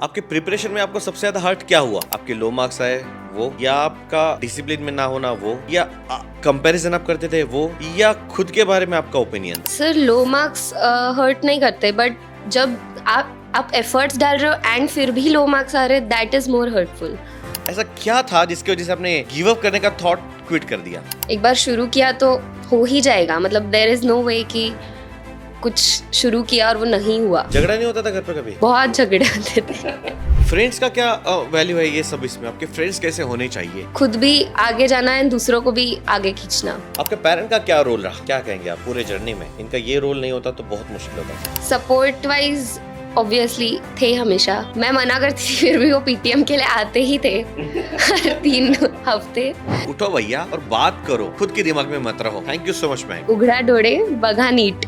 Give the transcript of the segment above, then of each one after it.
आपके प्रिपरेशन में आपको सबसे ज्यादा हर्ट क्या हुआ? आपके लो मार्क्स आए वो, या आपका डिसिप्लिन में ना होना वो, या कंपैरिजन आप करते थे वो, या खुद के बारे में आपका opinion? Sir low marks hurt नहीं करते, बट जब आप एफर्ट्स डाल रहे हो एंड फिर भी लो मार्क्स आ रहे, दैट इज मोर हर्टफुल। ऐसा क्या था जिसकी वजह से आपने गिव अप करने का थॉट क्विट कर दिया? एक बार शुरू किया तो हो ही जाएगा, मतलब देयर इज नो वे कि कुछ शुरू किया और वो नहीं हुआ। झगड़ा नहीं होता था घर पे कभी? बहुत झगड़े होते थे। फ्रेंड्स का क्या वैल्यू है ये सब इसमें? आपके फ्रेंड्स कैसे होने चाहिए? खुद भी आगे जाना है, दूसरों को भी आगे खींचना। आपके पेरेंट का क्या रोल रहा? क्या कहेंगे आप पूरे जर्नी में? इनका ये रोल नहीं होता तो बहुत मुश्किल होता। सपोर्ट वाइज ऑब्वियसली थे हमेशा। मैं मना करती थी फिर भी वो पीटीएम के लिए आते ही थे हर 3 हफ्ते। उठो भैया और बात करो, खुद के दिमाग में मत रहो। Thank you so much ma'am. उघड़ा डोळे बघा नीट।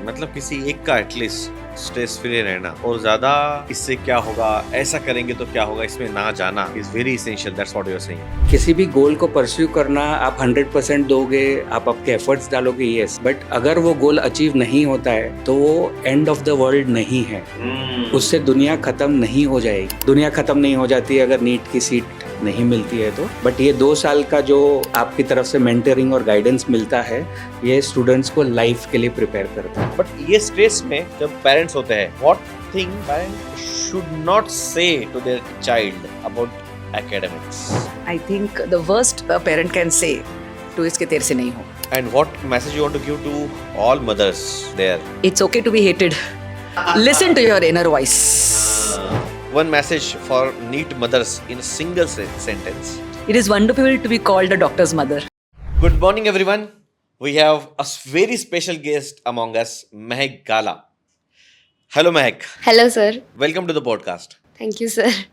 मतलब किसी एक का एटलीस्ट स्ट्रेस फ्री रहना, और ज्यादा इससे क्या होगा, ऐसा करेंगे तो क्या होगा, इसमें ना जाना is very essential. That's what you are saying. किसी भी गोल को परस्यू करना, आप 100% दोगे, आप आपके एफर्ट्स डालोगे, यस, बट अगर वो गोल अचीव नहीं होता है तो वो एंड ऑफ द वर्ल्ड नहीं है। उससे दुनिया खत्म नहीं हो जाएगी। दुनिया खत्म नहीं हो जाती अगर नीट की सीट नहीं मिलती है तो। बट ये 2 साल का जो आपकी तरफ से मेंटरिंग और गाइडेंस मिलता है, ये स्टूडेंट्स को लाइफ के लिए प्रिपेयर करता है। बट ये स्ट्रेस में जब पेरेंट्स होते हैं, what thing parents should not say to their child about academics? I think the worst a parent can say to इसके तेरे से नहीं हो. And what message you want to give to all mothers there? It's okay to be hated. Listen to your inner voice. One message for NEET mothers in a single sentence. It is wonderful to be called a doctor's mother. Good morning, everyone. We have a very special guest among us, Mehak Gala. Hello, Mehak. Hello sir. Welcome to the podcast. Thank you sir.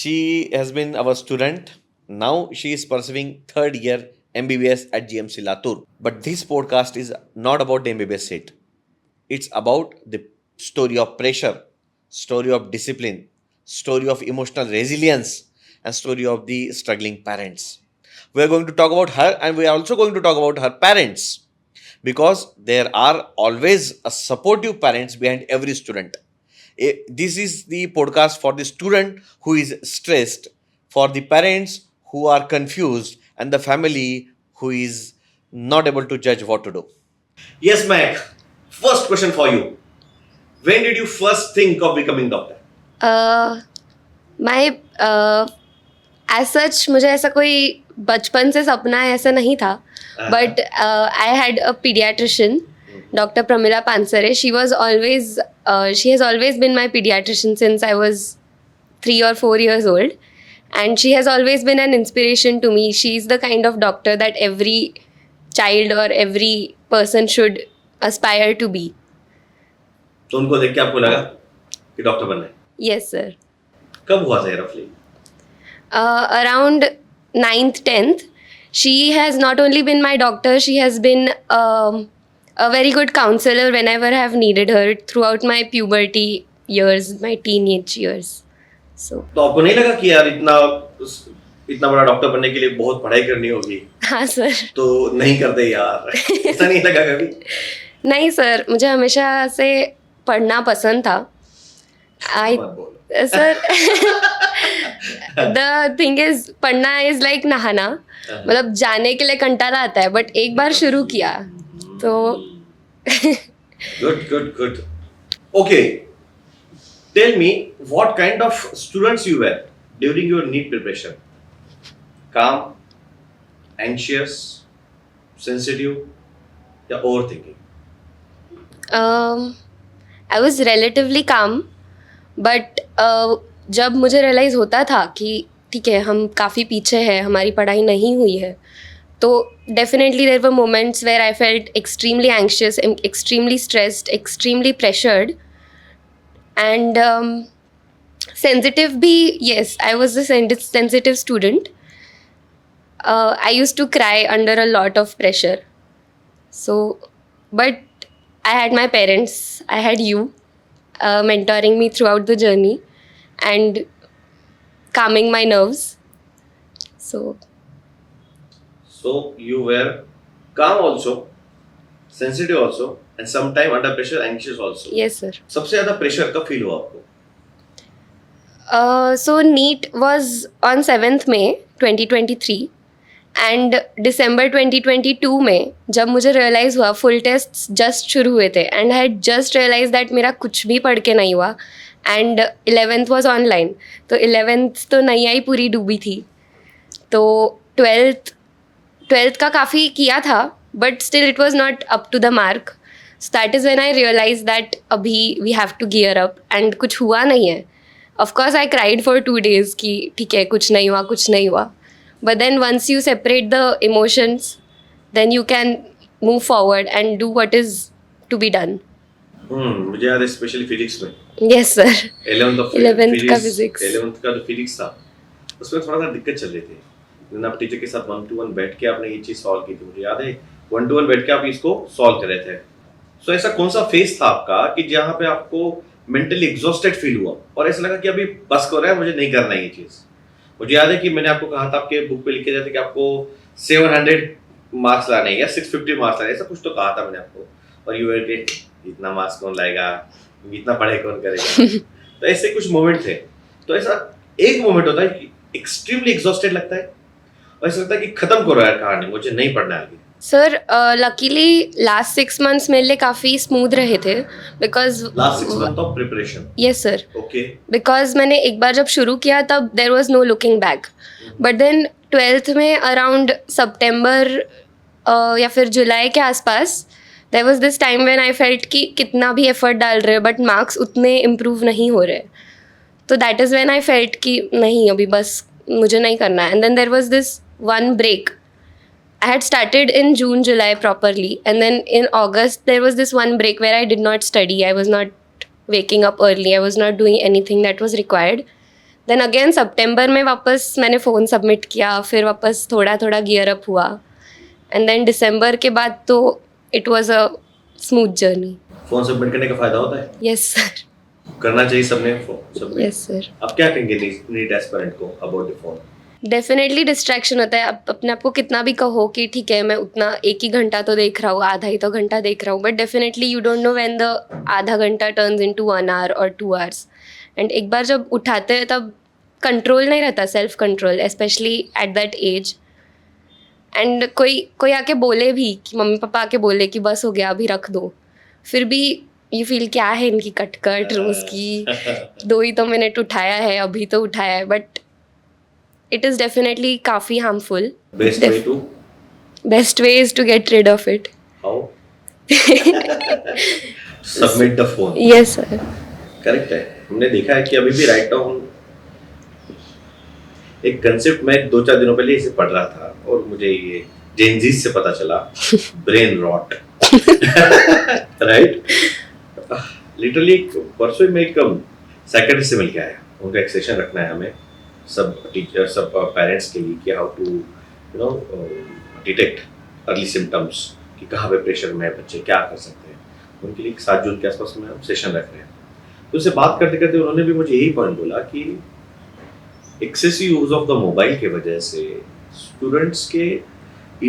She has been our student. Now she is pursuing 3rd year MBBS at GMC Latur. But this podcast is not about the MBBS seat. It's about the story of pressure, story of discipline, story of emotional resilience, and story of the struggling parents. We are going to talk about her, and we are also going to talk about her parents, because there are always a supportive parents behind every student. This is the podcast for the student who is stressed, for the parents who are confused, and the family who is not able to judge what to do. Yes, Mike. First question for you. When did you first think of becoming doctor? My age सच मुझे ऐसा कोई बचपन से सपना है ऐसा नहीं था, but I had a paediatrician, doctor Pramila Pansare. She has always been my paediatrician since I was 3 or 4 years old, and she has always been an inspiration to me. She is the kind of doctor that every child or every person should aspire to be. तो उनको देख के आपको लगा कि doctor बनना है? Yes, sir. कब हुआ था ये रफली? Around 9th 10th. She has not only been my doctor, she has been a very good counselor whenever I have needed her throughout my puberty years, my teenage years. So तो आपको नहीं लगा कि यार इतना बड़ा डॉक्टर बनने के लिए बहुत पढ़ाई करनी होगी? हाँ सर। तो नहीं करते यार? ऐसा नहीं लगा कभी? नहीं सर, मुझे हमेशा से पढ़ना पसंद था. सर द थिंग इज, पढ़ना इज लाइक नहाना, मतलब जाने के लिए कंटाला आता है, बट एक बार शुरू किया तो Good. Okay. Tell me, what kind of students you were during your NEET preparation? Calm, anxious, sensitive, या overthinking? आई वॉज रिलेटिवली काम, बट जब मुझे रियलाइज़ होता था कि ठीक है हम काफ़ी पीछे हैं, हमारी पढ़ाई नहीं हुई है, तो definitely there were moments where I felt extremely anxious, extremely stressed, extremely pressured, and sensitive भी. Yes, I was a sensitive student. I use to cry under a lot of pressure. So but I had my parents, I had you mentoring me throughout the journey and calming my nerves. So you were calm also, sensitive also, and sometime under pressure anxious also. yes sir. सबसे ज्यादा pressure कब feel हुआ आपको? So NEET was on 7th May 2023 and December 2022 में जब मुझे realise हुआ, full test just शुरू हुए थे and I had just realise that मेरा कुछ भी पढ़ के नहीं हुआ एंड 11th वॉज ऑनलाइन. तो 11th तो नैया ही पूरी डूबी थी. तो 12th का काफ़ी किया था but still it was not up to the mark. So that is when I realise that अभी we have to gear up and कुछ हुआ नहीं है. Of course I cried for 2 days कि ठीक है कुछ नहीं हुआ कुछ नहीं हुआ. But then once you separate the emotions, then you can move forward and do what is to be done. मुझे याद है स्पेशली फिजिक्स में Yes, sir. 11th का physics. 11th का जो फिजिक्स था उसमें थोड़ा सा दिक्कत चल रही थी. लेकिन आप टीचर के साथ 1-to-1 बैठ के आपने ये चीज सॉल्व की थी. मुझे याद है 1-to-1 बैठ के आप इसको सॉल्व कर रहे थे. सो ऐसा कौन सा फेज था आपका कि जहाँ पे आपको मेंटली एग्जॉस्टेड फील हुआ और ऐसा लगा कि अभी बस कर रहा है, मुझे नहीं करना ये चीज? मुझे याद है कि मैंने आपको कहा था, आपके बुक पे लिखे जाते कि आपको 700 मार्क्स लाने हैं या 650 मार्क्स लाने, ऐसा कुछ तो कहा था मैंने आपको. और यू वर इतना मार्क्स कौन लाएगा, इतना पढ़ाई कौन करेगा. तो ऐसे कुछ मोमेंट थे. तो ऐसा एक मोमेंट होता है कि एक्सट्रीमली एग्जॉस्टेड लगता है और ऐसा लगता है कि खत्म करो यार कहानी, मुझे नहीं पढ़ना आगे. सर लकीली लास्ट 6 months मेरे लिए काफ़ी स्मूथ रहे थे because last 6 month of preparation. Yes sir. Okay. Because मैंने एक बार जब शुरू किया तब there was no looking back. But then 12th में अराउंड सितंबर या फिर जुलाई के आसपास there was this time when I felt कि कितना भी एफर्ट डाल रहे बट मार्क्स उतने इम्प्रूव नहीं हो रहे. तो that is when I felt कि नहीं अभी बस मुझे नहीं करना है. And then there was this one break. I had started in June, July properly, and then in August there was this one break where I did not study. I was not waking up early. I was not doing anything that was required. Then again September में वापस मैंने phone submit किया, फिर वापस थोड़ा थोड़ा gear up हुआ. And then December के बाद तो it was a smooth journey. Phone submit करने का फायदा होता है? Yes sir. करना चाहिए सबने फोन सबमिट. Yes sir. अब क्या कहेंगे नीट एस्पिरेंट को about the phone? Definitely distraction होता है. आप अपने आप को कितना भी कहो कि ठीक है मैं उतना 1 ही घंटा तो देख रहा हूँ, आधा ही तो घंटा देख रहा हूँ, but definitely you don't know when the आधा घंटा टर्न्स इनटू 1 hour और 2 hours. एंड एक बार जब उठाते हैं तब कंट्रोल नहीं रहता, self control, specially at that age. And कोई आके बोले भी कि मम्मी पापा आके बोले कि बस हो गया अभी रख दो, फिर भी यू फील क्या है इनकी कटकट रोज़ की, 2 ही तो मिनट उठाया है, अभी तो उठाया है. बट it is definitely काफ़ी harmful. Best way is to get rid of it. How? Submit the phone. Yes sir. Correct है. हमने देखा है कि अभी भी राइट नाउ एक कंसेप्ट मैं 2-4 दिनों पहले इसे पढ़ रहा था और मुझे ये जेनजीज से पता चला, ब्रेन रॉट. राइट. लिटरली परसों में एक साइकियाट्रिस्ट से मिल के आया. उनका एक सेशन रखना है हमें सब टीचर सब पेरेंट्स के लिए कि how to detect early symptoms कि कहाँ पे प्रेशर में है बच्चे, क्या कर सकते हैं. उनके लिए 7 जून के आसपास में हम सेशन रख रहे हैं. तो उससे बात करते करते उन्होंने भी मुझे यही पॉइंट बोला कि excessive use of the mobile की वजह से स्टूडेंट्स के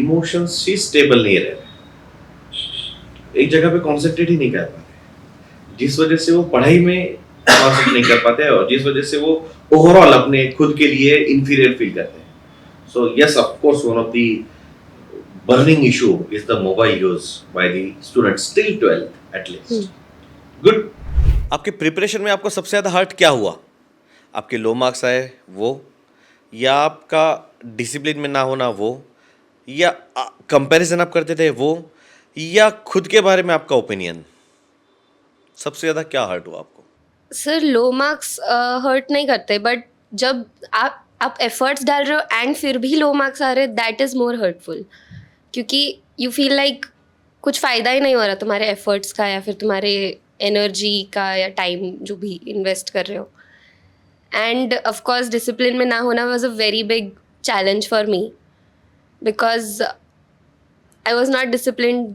इमोशंस ही स्टेबल नहीं रह रहे, एक जगह पे कॉन्सेंट्रेट ही नहीं कर पाते, जिस वजह से वो पढ़ाई में कॉन्सेंट्रेट नहीं कर पाते हैं और जिस वजह से वो ओवरऑल अपने खुद के लिए इंफीरियर फील करते हैं. So yes of course one of the burning issue is the mobile use by the students till 12th at least. Good. आपके प्रिपरेशन में आपको सबसे ज़्यादा हर्ट क्या हुआ? आपके लो मार्क्स आए वो, या आपका डिसिप्लिन में ना होना वो, या कंपैरिजन आप करते थे वो, या खुद के बारे में आपका ओपिनियन? सबसे ज़्यादा क्या हर्ट हुआ आपको? सर लो मार्क्स हर्ट नहीं करते, बट जब आप एफर्ट्स डाल रहे हो एंड फिर भी लो मार्क्स आ रहे, दैट इज़ मोर हर्टफुल. क्योंकि यू फील लाइक कुछ फ़ायदा ही नहीं हो रहा तुम्हारे एफर्ट्स का या फिर तुम्हारे एनर्जी का या टाइम जो भी इन्वेस्ट कर रहे हो. एंड ऑफ कोर्स डिसिप्लिन में ना होना was a very big challenge for me because I was not disciplined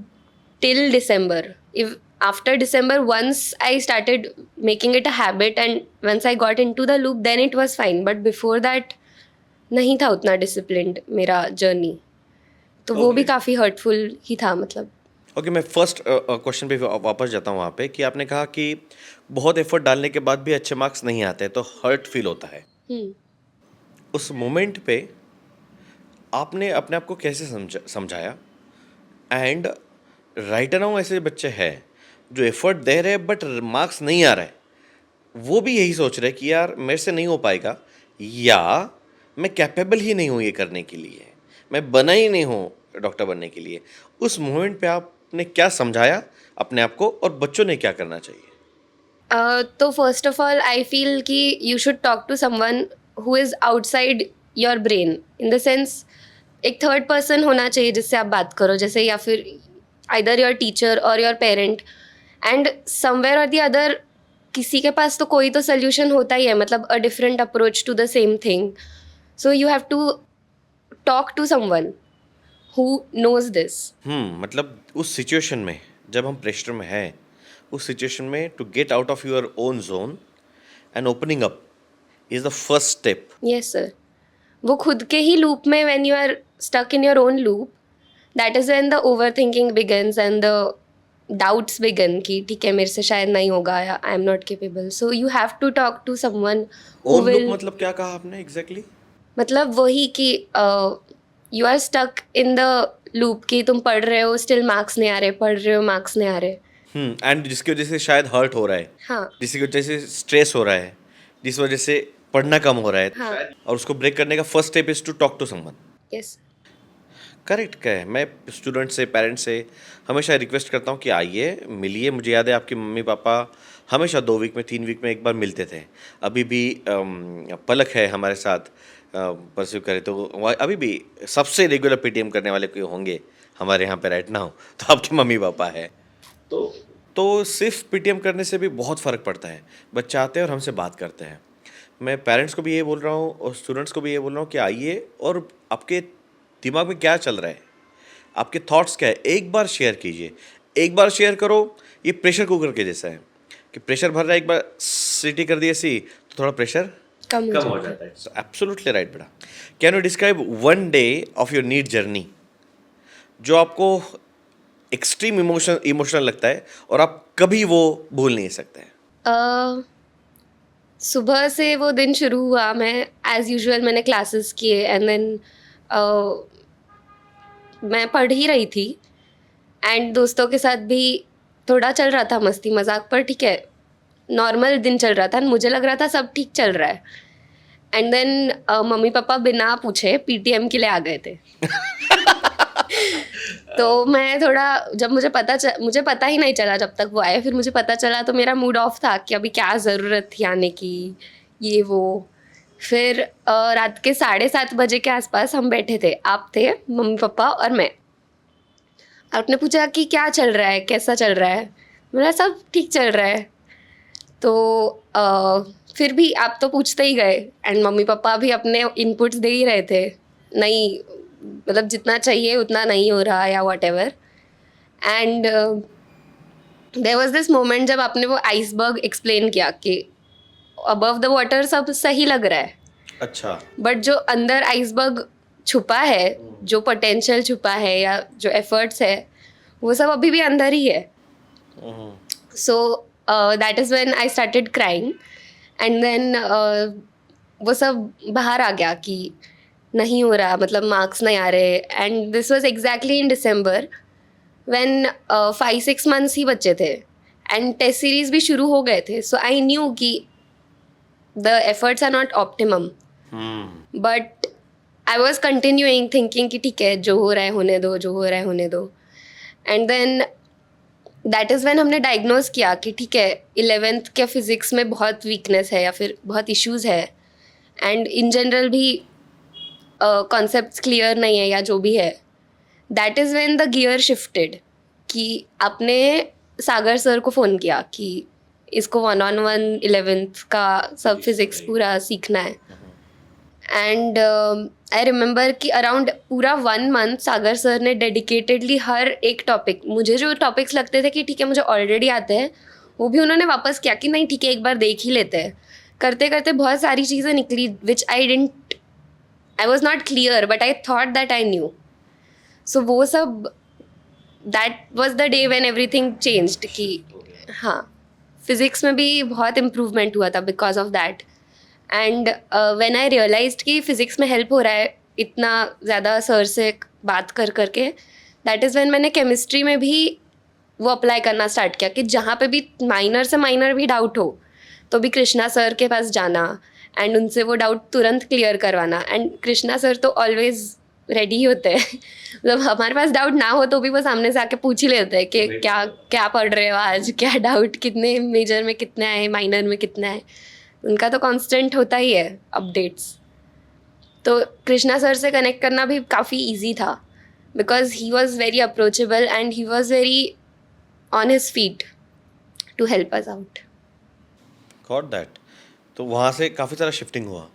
till December. If after December, once I started making it a habit and once I got into the loop, then it was fine. But before that, नहीं था उतना disciplined मेरा journey. तो वो भी काफ़ी hurtful ही था मतलब. ओके, मैं फर्स्ट क्वेश्चन पे वापस जाता हूँ वहाँ पे कि आपने कहा कि बहुत एफर्ट डालने के बाद भी अच्छे मार्क्स नहीं आते तो हर्ट फील होता है। हम्म उस मोमेंट पे आपने अपने आप को कैसे समझाया? एंड राइट नाउ ऐसे बच्चे हैं जो एफर्ट दे रहे हैं बट मार्क्स नहीं आ रहा है, वो भी यही सोच रहे हैं कि यार मेरे से नहीं हो पाएगा, या मैं कैपेबल ही नहीं हूँ ये करने के लिए, मैं बना ही नहीं हूँ डॉक्टर बनने के लिए। उस मोमेंट पे आपने क्या समझाया अपने आप को और बच्चों ने क्या करना चाहिए? तो first of all I feel कि you should talk to someone who is outside your brain, in the sense एक थर्ड पर्सन होना चाहिए जिससे आप बात करो, जैसे या फिर आइदर योर टीचर और योर पेरेंट, एंड समवेयर और द अदर किसी के पास तो कोई तो सोल्यूशन होता ही है, मतलब a different approach to the same thing. So you have to talk to someone who knows this. मतलब उस सिचुएशन में जब हम प्रेशर में हैं, उस सिचुएशन में to get out of your own zone and opening up is the first step. Yes sir, वो खुद के ही लूप में when you are stuck in your own loop, that is when the over thinking begins and the doubts begin कि ठीक है मेरे से शायद नहीं होगा या I am not capable. So you have to talk to someone who own look will, मतलब क्या कहा आपने एग्जैक्टली? मतलब वही कि you are stuck in the loop कि तुम पढ़ रहे हो स्टिल मार्क्स नहीं आ रहे, पढ़ रहे हो मार्क्स नहीं आ रहे। एंड जिसकी वजह से शायद हर्ट हो रहा है, हाँ जिसकी वजह से स्ट्रेस हो रहा है, जिस वजह से पढ़ना कम हो रहा है, हाँ और उसको ब्रेक करने का first step is to talk to someone. Yes. Correct क्या है? मैं स्टूडेंट से, पेरेंट्स से हमेशा रिक्वेस्ट करता हूँ कि आइए मिलिए। मुझे याद है आपके मम्मी पापा हमेशा 2 वीक में 3 वीक में एक बार मिलते थे। अभी भी पलक है हमारे साथ परस्यू करे तो अभी भी सबसे रेगुलर पीटीएम करने वाले कोई होंगे हमारे यहाँ पे राइट नाउ तो आपके मम्मी पापा है। तो सिर्फ पीटीएम करने से भी बहुत फ़र्क पड़ता है। बच्चे आते हैं और हमसे बात करते हैं। मैं पेरेंट्स को भी ये बोल रहा हूँ और स्टूडेंट्स को भी ये बोल रहा हूँ कि आइए और आपके दिमाग में क्या चल रहा है, आपके थॉट्स क्या है, एक बार शेयर कीजिए। एक बार शेयर करो, ये प्रेशर कुकर के जैसा है कि प्रेशर भर रहा है, एक बार सीटी कर दी ऐसी तो थोड़ा प्रेशर कम हो जाता है। एब्सोल्युटली राइट बेटा। Can you describe one day of your NEET journey जो आपको एक्सट्रीम इमोशनल लगता है और आप कभी वो भूल नहीं सकते हैं? सुबह से वो दिन शुरू हुआ, मैं एज़ यूजुअल मैंने क्लासेस किए एंड देन मैं पढ़ ही रही थी एंड दोस्तों के साथ भी थोड़ा चल रहा था मस्ती मजाक, पर ठीक है नॉर्मल दिन चल रहा था, मुझे लग रहा था सब ठीक चल रहा है। एंड देन मम्मी पापा बिना पूछे पीटीएम के लिए आ गए थे। तो मैं थोड़ा, जब मुझे पता ही नहीं चला जब तक वो आए, फिर मुझे पता चला तो मेरा मूड ऑफ था कि अभी क्या ज़रूरत थी आने की, ये वो। फिर रात के 7:30 बजे के आसपास हम बैठे थे, आप थे, मम्मी पापा और मैं। आपने पूछा कि क्या चल रहा है, कैसा चल रहा है, मेरा सब ठीक चल रहा है। तो फिर भी आप तो पूछते ही गए एंड मम्मी पापा भी अपने इनपुट्स दे ही रहे थे, नहीं मतलब जितना चाहिए उतना नहीं हो रहा या whatever. And there was this moment जब आपने वो आइसबर्ग एक्सप्लेन किया कि अबव द वाटर सब सही लग रहा है, अच्छा, बट जो अंदर आइसबर्ग छुपा है, जो पोटेंशियल छुपा है या जो एफर्ट्स है, वो सब अभी भी अंदर ही है। So that is when I started crying and then वो सब बाहर आ गया कि नहीं हो रहा, मतलब मार्क्स नहीं आ रहे। And this was exactly in December when 5-6 months ही बचे थे एंड टेस्ट सीरीज भी शुरू हो गए थे। सो आई न्यू कि the efforts are not optimum, but I was continuing thinking कि ठीक है जो हो रहा है होने दो, जो हो रहा है होने दो। And then that is when हमने डायग्नोज किया कि ठीक है 11th के फिज़िक्स में बहुत वीकनेस है या फिर बहुत इश्यूज़ है एंड इन जनरल भी कॉन्सेप्ट्स क्लियर नहीं है या जो भी है। That is when the gear shifted कि आपने सागर सर को फ़ोन किया कि इसको 1-on-1 11th का सब फिज़िक्स पूरा सीखना है। एंड आई रिमेंबर कि अराउंड पूरा 1 मंथ सागर सर ने डेडिकेटेडली हर एक टॉपिक, मुझे जो टॉपिक्स लगते थे कि ठीक है मुझे ऑलरेडी आते हैं, वो भी उन्होंने वापस किया कि नहीं ठीक है एक बार देख ही लेते हैं। करते करते बहुत सारी चीज़ें निकली which I was not clear but I thought that I knew. So वो सब that was the day when everything changed कि हाँ फिज़िक्स में भी बहुत इम्प्रूवमेंट हुआ था because of that. And when I realised कि फिज़िक्स में हेल्प हो रहा है इतना ज़्यादा सर से बात कर करके, दैट इज़ व्हेन मैंने केमिस्ट्री में भी वो अप्लाई करना स्टार्ट किया कि जहाँ पे भी माइनर से माइनर भी डाउट हो तो भी कृष्णा सर के पास जाना एंड उनसे वो डाउट तुरंत क्लियर करवाना. एंड कृष्णा सर तो ऑलवेज रेडी होते हैं. मतलब हमारे पास डाउट ना हो तो भी वो सामने से आके पूछ ही लेते हैं कि क्या क्या पढ़ रहे हो आज, क्या डाउट, कितने मेजर में कितना है, माइनर में कितना है. उनका तो कांस्टेंट होता ही है अपडेट्स. तो कृष्णा सर से कनेक्ट करना भी काफ़ी इजी था because he was very approachable and he was very on his feet to help us out. Got that. तो वहाँ से काफ़ी सारा शिफ्टिंग हुआ.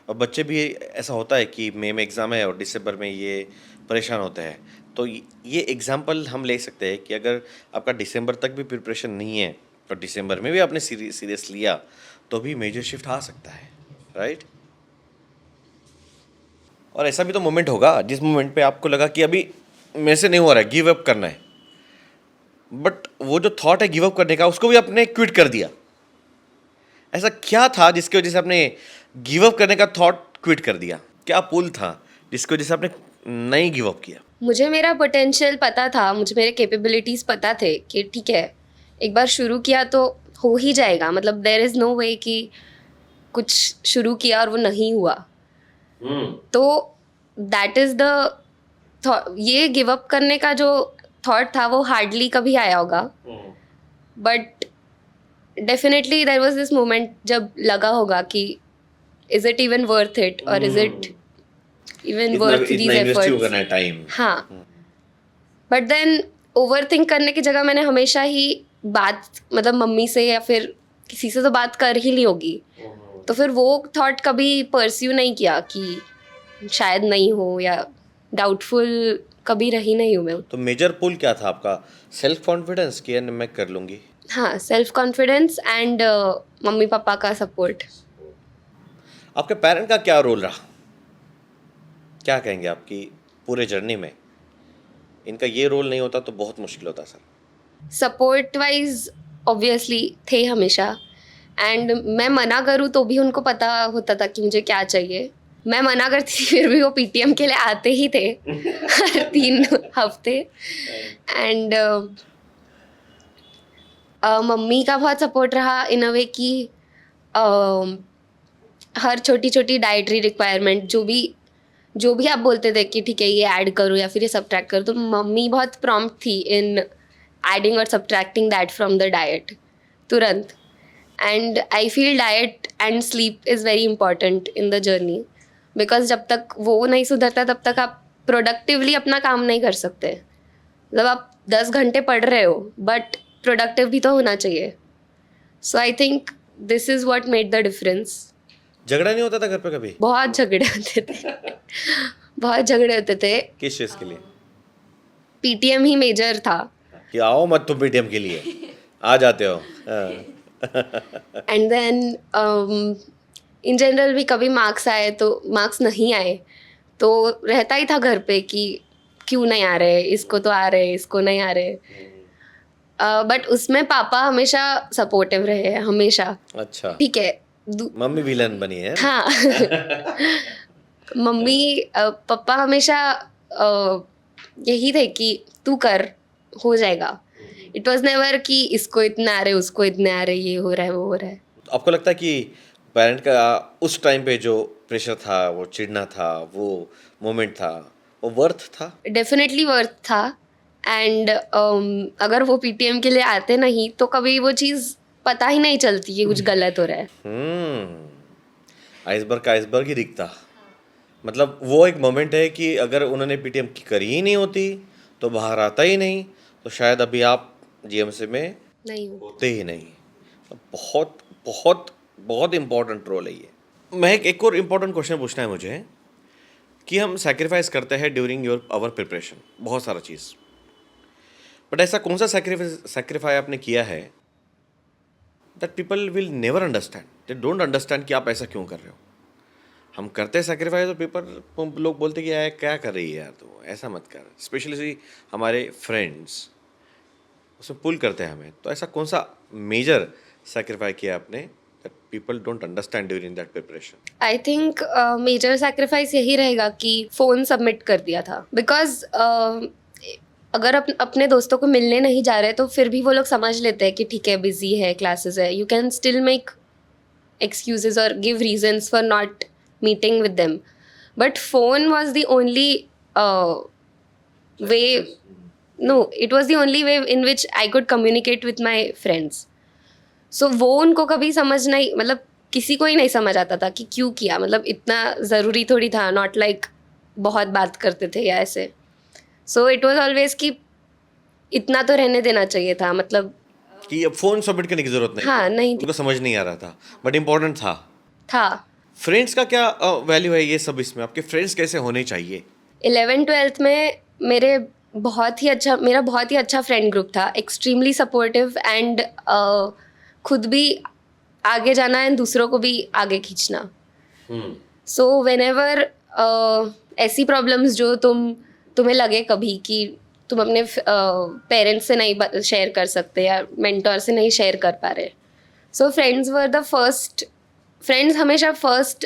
और बच्चे भी ऐसा होता है कि मई में एग्ज़ाम है और दिसंबर में ये परेशान होते हैं. तो ये एग्जाम्पल हम ले सकते हैं कि अगर आपका दिसंबर तक भी प्रिपरेशन नहीं है और दिसंबर में भी आपने सीरियस लिया तो भी मेजर शिफ्ट आ सकता है, राइट? और ऐसा भी तो मोमेंट होगा जिस मोमेंट पे आपको लगा कि अभी मेरे से नहीं हो रहा है, गिव अप करना है. बट वो जो थॉट है गिव अप करने का, उसको भी आपने क्विट कर दिया. ऐसा क्या था जिसकी वजह से आपने गिव अप करने का थॉट क्विट कर दिया? क्या पुल था जिसकी वजह से आपने नहीं गिव अप किया? मुझे मेरा पोटेंशियल पता था, मुझे मेरे कैपेबिलिटीज़ पता थे कि ठीक है एक बार शुरू किया तो हो ही जाएगा. मतलब देयर इज़ नो वे कि कुछ शुरू किया और वो नहीं हुआ. तो दैट इज़ द ये गिव अप करने का जो थॉट था वो हार्डली कभी आया होगा. But definitely there was this moment जब लगा होगा कि is it even worth it और is it even worth these efforts. Time. हाँ. बट देन ओवर थिंक करने की जगह मैंने हमेशा ही बात मतलब मम्मी से या फिर किसी से तो बात कर ही ली होगी. तो फिर वो थॉट कभी परस्यू नहीं किया कि शायद नहीं हो या डाउटफुल कभी रही नहीं हूँ मैं. तो मेजर पुल क्या था आपका? सेल्फ कॉन्फिडेंस कि यार मैं कर लूँगी? हाँ, self confidence and mummy papa का सपोर्ट. आपके पेरेंट का क्या रोल रहा? क्या कहेंगे आपकी पूरे जर्नी में? इनका ये रोल नहीं होता तो बहुत मुश्किल होता सर. सपोर्ट वाइज ऑब्वियसली थे हमेशा. एंड मैं मना करूँ तो भी उनको पता होता था कि मुझे क्या चाहिए. मैं मना करती थी फिर भी वो पीटीएम के लिए आते ही थे हर 3 हफ्ते. एंड मम्मी का बहुत सपोर्ट रहा इन अ वे कि हर छोटी छोटी डाइटरी रिक्वायरमेंट जो भी आप बोलते थे कि ठीक है ये ऐड करो या फिर ये सब्ट्रैक्ट करो, तो मम्मी बहुत प्रॉम्प्ट थी इन एडिंग और subtracting that from the diet तुरंत. And I feel diet and sleep is very important in the journey because जब तक वो नहीं सुधरता तब तक आप प्रोडक्टिवली अपना काम नहीं कर सकते. मतलब आप 10 घंटे पढ़ रहे हो बट प्रोडक्टिव भी तो होना चाहिए. So I think this is what made the difference. झगड़ा नहीं होता था घर पे कभी? बहुत झगड़े होते थे बहुत झगड़े होते थे. किस चीज़ के लिए? पीटीएम ही मेजर था. कि आओ मत तुम पीटीएम के लिए, आ जाते हो. एंड देन इन जनरल भी कभी मार्क्स आए तो मार्क्स नहीं आए तो रहता ही था घर पे कि क्यों नहीं आ रहे, इसको तो आ रहे, इसको नहीं आ रहे. बट उसमें पापा हमेशा सपोर्टिव रहे हैं हमेशा. अच्छा. ठीक है. मम्मी विलन बनी है. हाँ मम्मी पापा हमेशा यही थे कि तू कर, हो जाएगा. इट वॉज नेवर कि इसको इतना आ रहे, उसको इतने आ रहे, ये हो रहा है, वो हो रहा है. आपको लगता है कि पेरेंट का उस टाइम पे जो प्रेशर था, वो चिढ़ना था, वो मोमेंट था, वो वर्थ था? डेफिनेटली वर्थ था. एंड अगर वो पीटीएम के लिए आते नहीं तो कभी वो चीज़ पता ही नहीं चलती कि कुछ गलत हो रहा है. आइसबर्ग का आइसबर्ग ही दिखता. मतलब वो एक मोमेंट है कि अगर उन्होंने पीटीएम करी ही नहीं होती तो बाहर आता ही नहीं तो शायद अभी आप जीएमसी में नहीं हो. होते ही नहीं. बहुत बहुत बहुत इम्पोर्टेंट रोल है ये. मैं एक और इम्पोर्टेंट क्वेश्चन पूछना है मुझे कि हम सैक्रिफाइस करते हैं ड्यूरिंग आवर प्रिपरेशन, बहुत सारा चीज़. बट ऐसा कौन सा सैक्रिफाई आपने किया है that people will never understand, they don't understand कि आप ऐसा क्यों कर रहे हो. हम करते हैं सेक्रीफाइस और पेपर लोग बोलते कि यार क्या कर रही है यार, तो ऐसा मत कर। स्पेशली हमारे फ्रेंड्स उसमें पुल करते हैं हमें, तो ऐसा कौन सा मेजर सेक्रीफाइस किया आपने that people don't understand during that preparation? I think major sacrifice यही रहेगा कि फ़ोन सबमिट कर दिया था, बिकॉज अगर अपने दोस्तों को मिलने नहीं जा रहे तो फिर भी वो लोग समझ लेते हैं कि ठीक है बिजी है, क्लासेस है, you can still make excuses or give reasons for not meeting with them. But phone was the only way. No, it was the only way in which I could communicate with my friends. So वो उनको कभी समझ नहीं, मतलब किसी को ही नहीं समझ आता था कि क्यों किया, मतलब इतना ज़रूरी थोड़ी था, नॉट लाइक बहुत बात करते थे या ऐसे. सो इट वॉज ऑलवेज कि इतना तो रहने देना चाहिए था, मतलब कि अब फोन सबमिट करने की जरूरत नहीं, हाँ नहीं उनको समझ नहीं आ रहा था बट इम्पोर्टेंट था. था. फ्रेंड्स का क्या वैल्यू है ये सब इसमें? आपके फ्रेंड्स कैसे होने चाहिए? 11th-12th में मेरा बहुत ही अच्छा फ्रेंड ग्रुप था, एक्सट्रीमली सपोर्टिव एंड खुद भी आगे जाना एंड दूसरों को भी आगे खींचना. सो व्हेनेवर ऐसी प्रॉब्लम्स जो तुम्हें लगे कभी कि तुम अपने पेरेंट्स से नहीं शेयर कर सकते या मेंटोर से नहीं शेयर कर पा रहे, सो फ्रेंड्स हमेशा फर्स्ट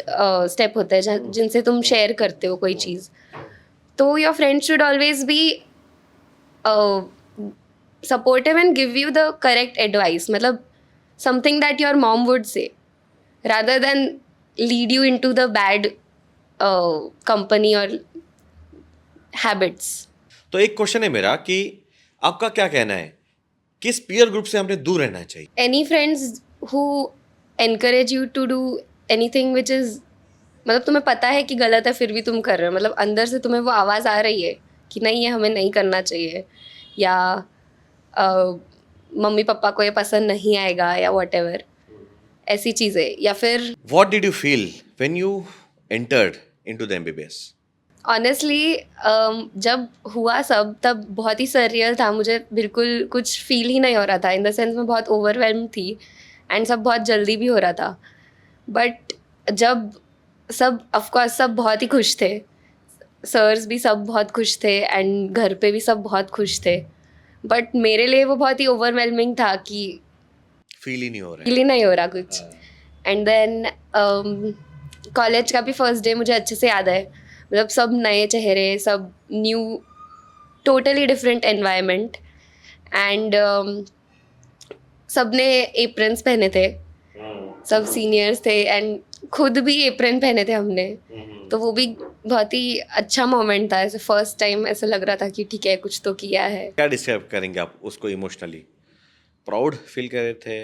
स्टेप होता है जिनसे तुम शेयर करते हो कोई चीज़. तो your friends should always be supportive and give you the correct advice, मतलब something that your mom would say, rather than lead you into the bad company और हैबिट्स. तो एक क्वेश्चन है मेरा कि आपका क्या कहना है, किस पीयर ग्रुप से हमने दूर रहना चाहिए? Any friends who encourage you to do anything which is, मतलब तुम्हें पता है कि गलत है फिर भी तुम कर रहे हो, मतलब अंदर से तुम्हें वो आवाज़ आ रही है कि नहीं ये हमें नहीं करना चाहिए, या मम्मी पापा को ये पसंद नहीं आएगा या whatever, ऐसी चीज़ें. या फिर What did you feel when you entered into the MBBS? Honestly जब हुआ सब तब बहुत ही सररियल था, मुझे बिल्कुल कुछ फील ही नहीं हो रहा था, इन द सेंस मैं बहुत ओवरवेल्म थी एंड सब बहुत जल्दी भी हो रहा था. बट जब ऑफकोर्स सब बहुत ही खुश थे, सर्स भी सब बहुत खुश थे एंड घर पे भी सब बहुत खुश थे, बट मेरे लिए वो बहुत ही ओवरवेलमिंग था कि फील ही नहीं हो रहा फील ही नहीं हो रहा कुछ. एंड देन कॉलेज का भी फर्स्ट डे मुझे अच्छे से याद है, मतलब सब नए चेहरे, सब new, totally different environment and सब ने एप्रन्स पहने थे, सब सीनियर्स थे एंड खुद भी एप्रन पहने थे हमने. तो वो भी बहुत ही अच्छा मोमेंट था, ऐसे फर्स्ट टाइम ऐसा लग रहा था कि ठीक है कुछ तो किया है. क्या डिस्क्राइब करेंगे आप उसको इमोशनली? प्राउड फील कर रहे थे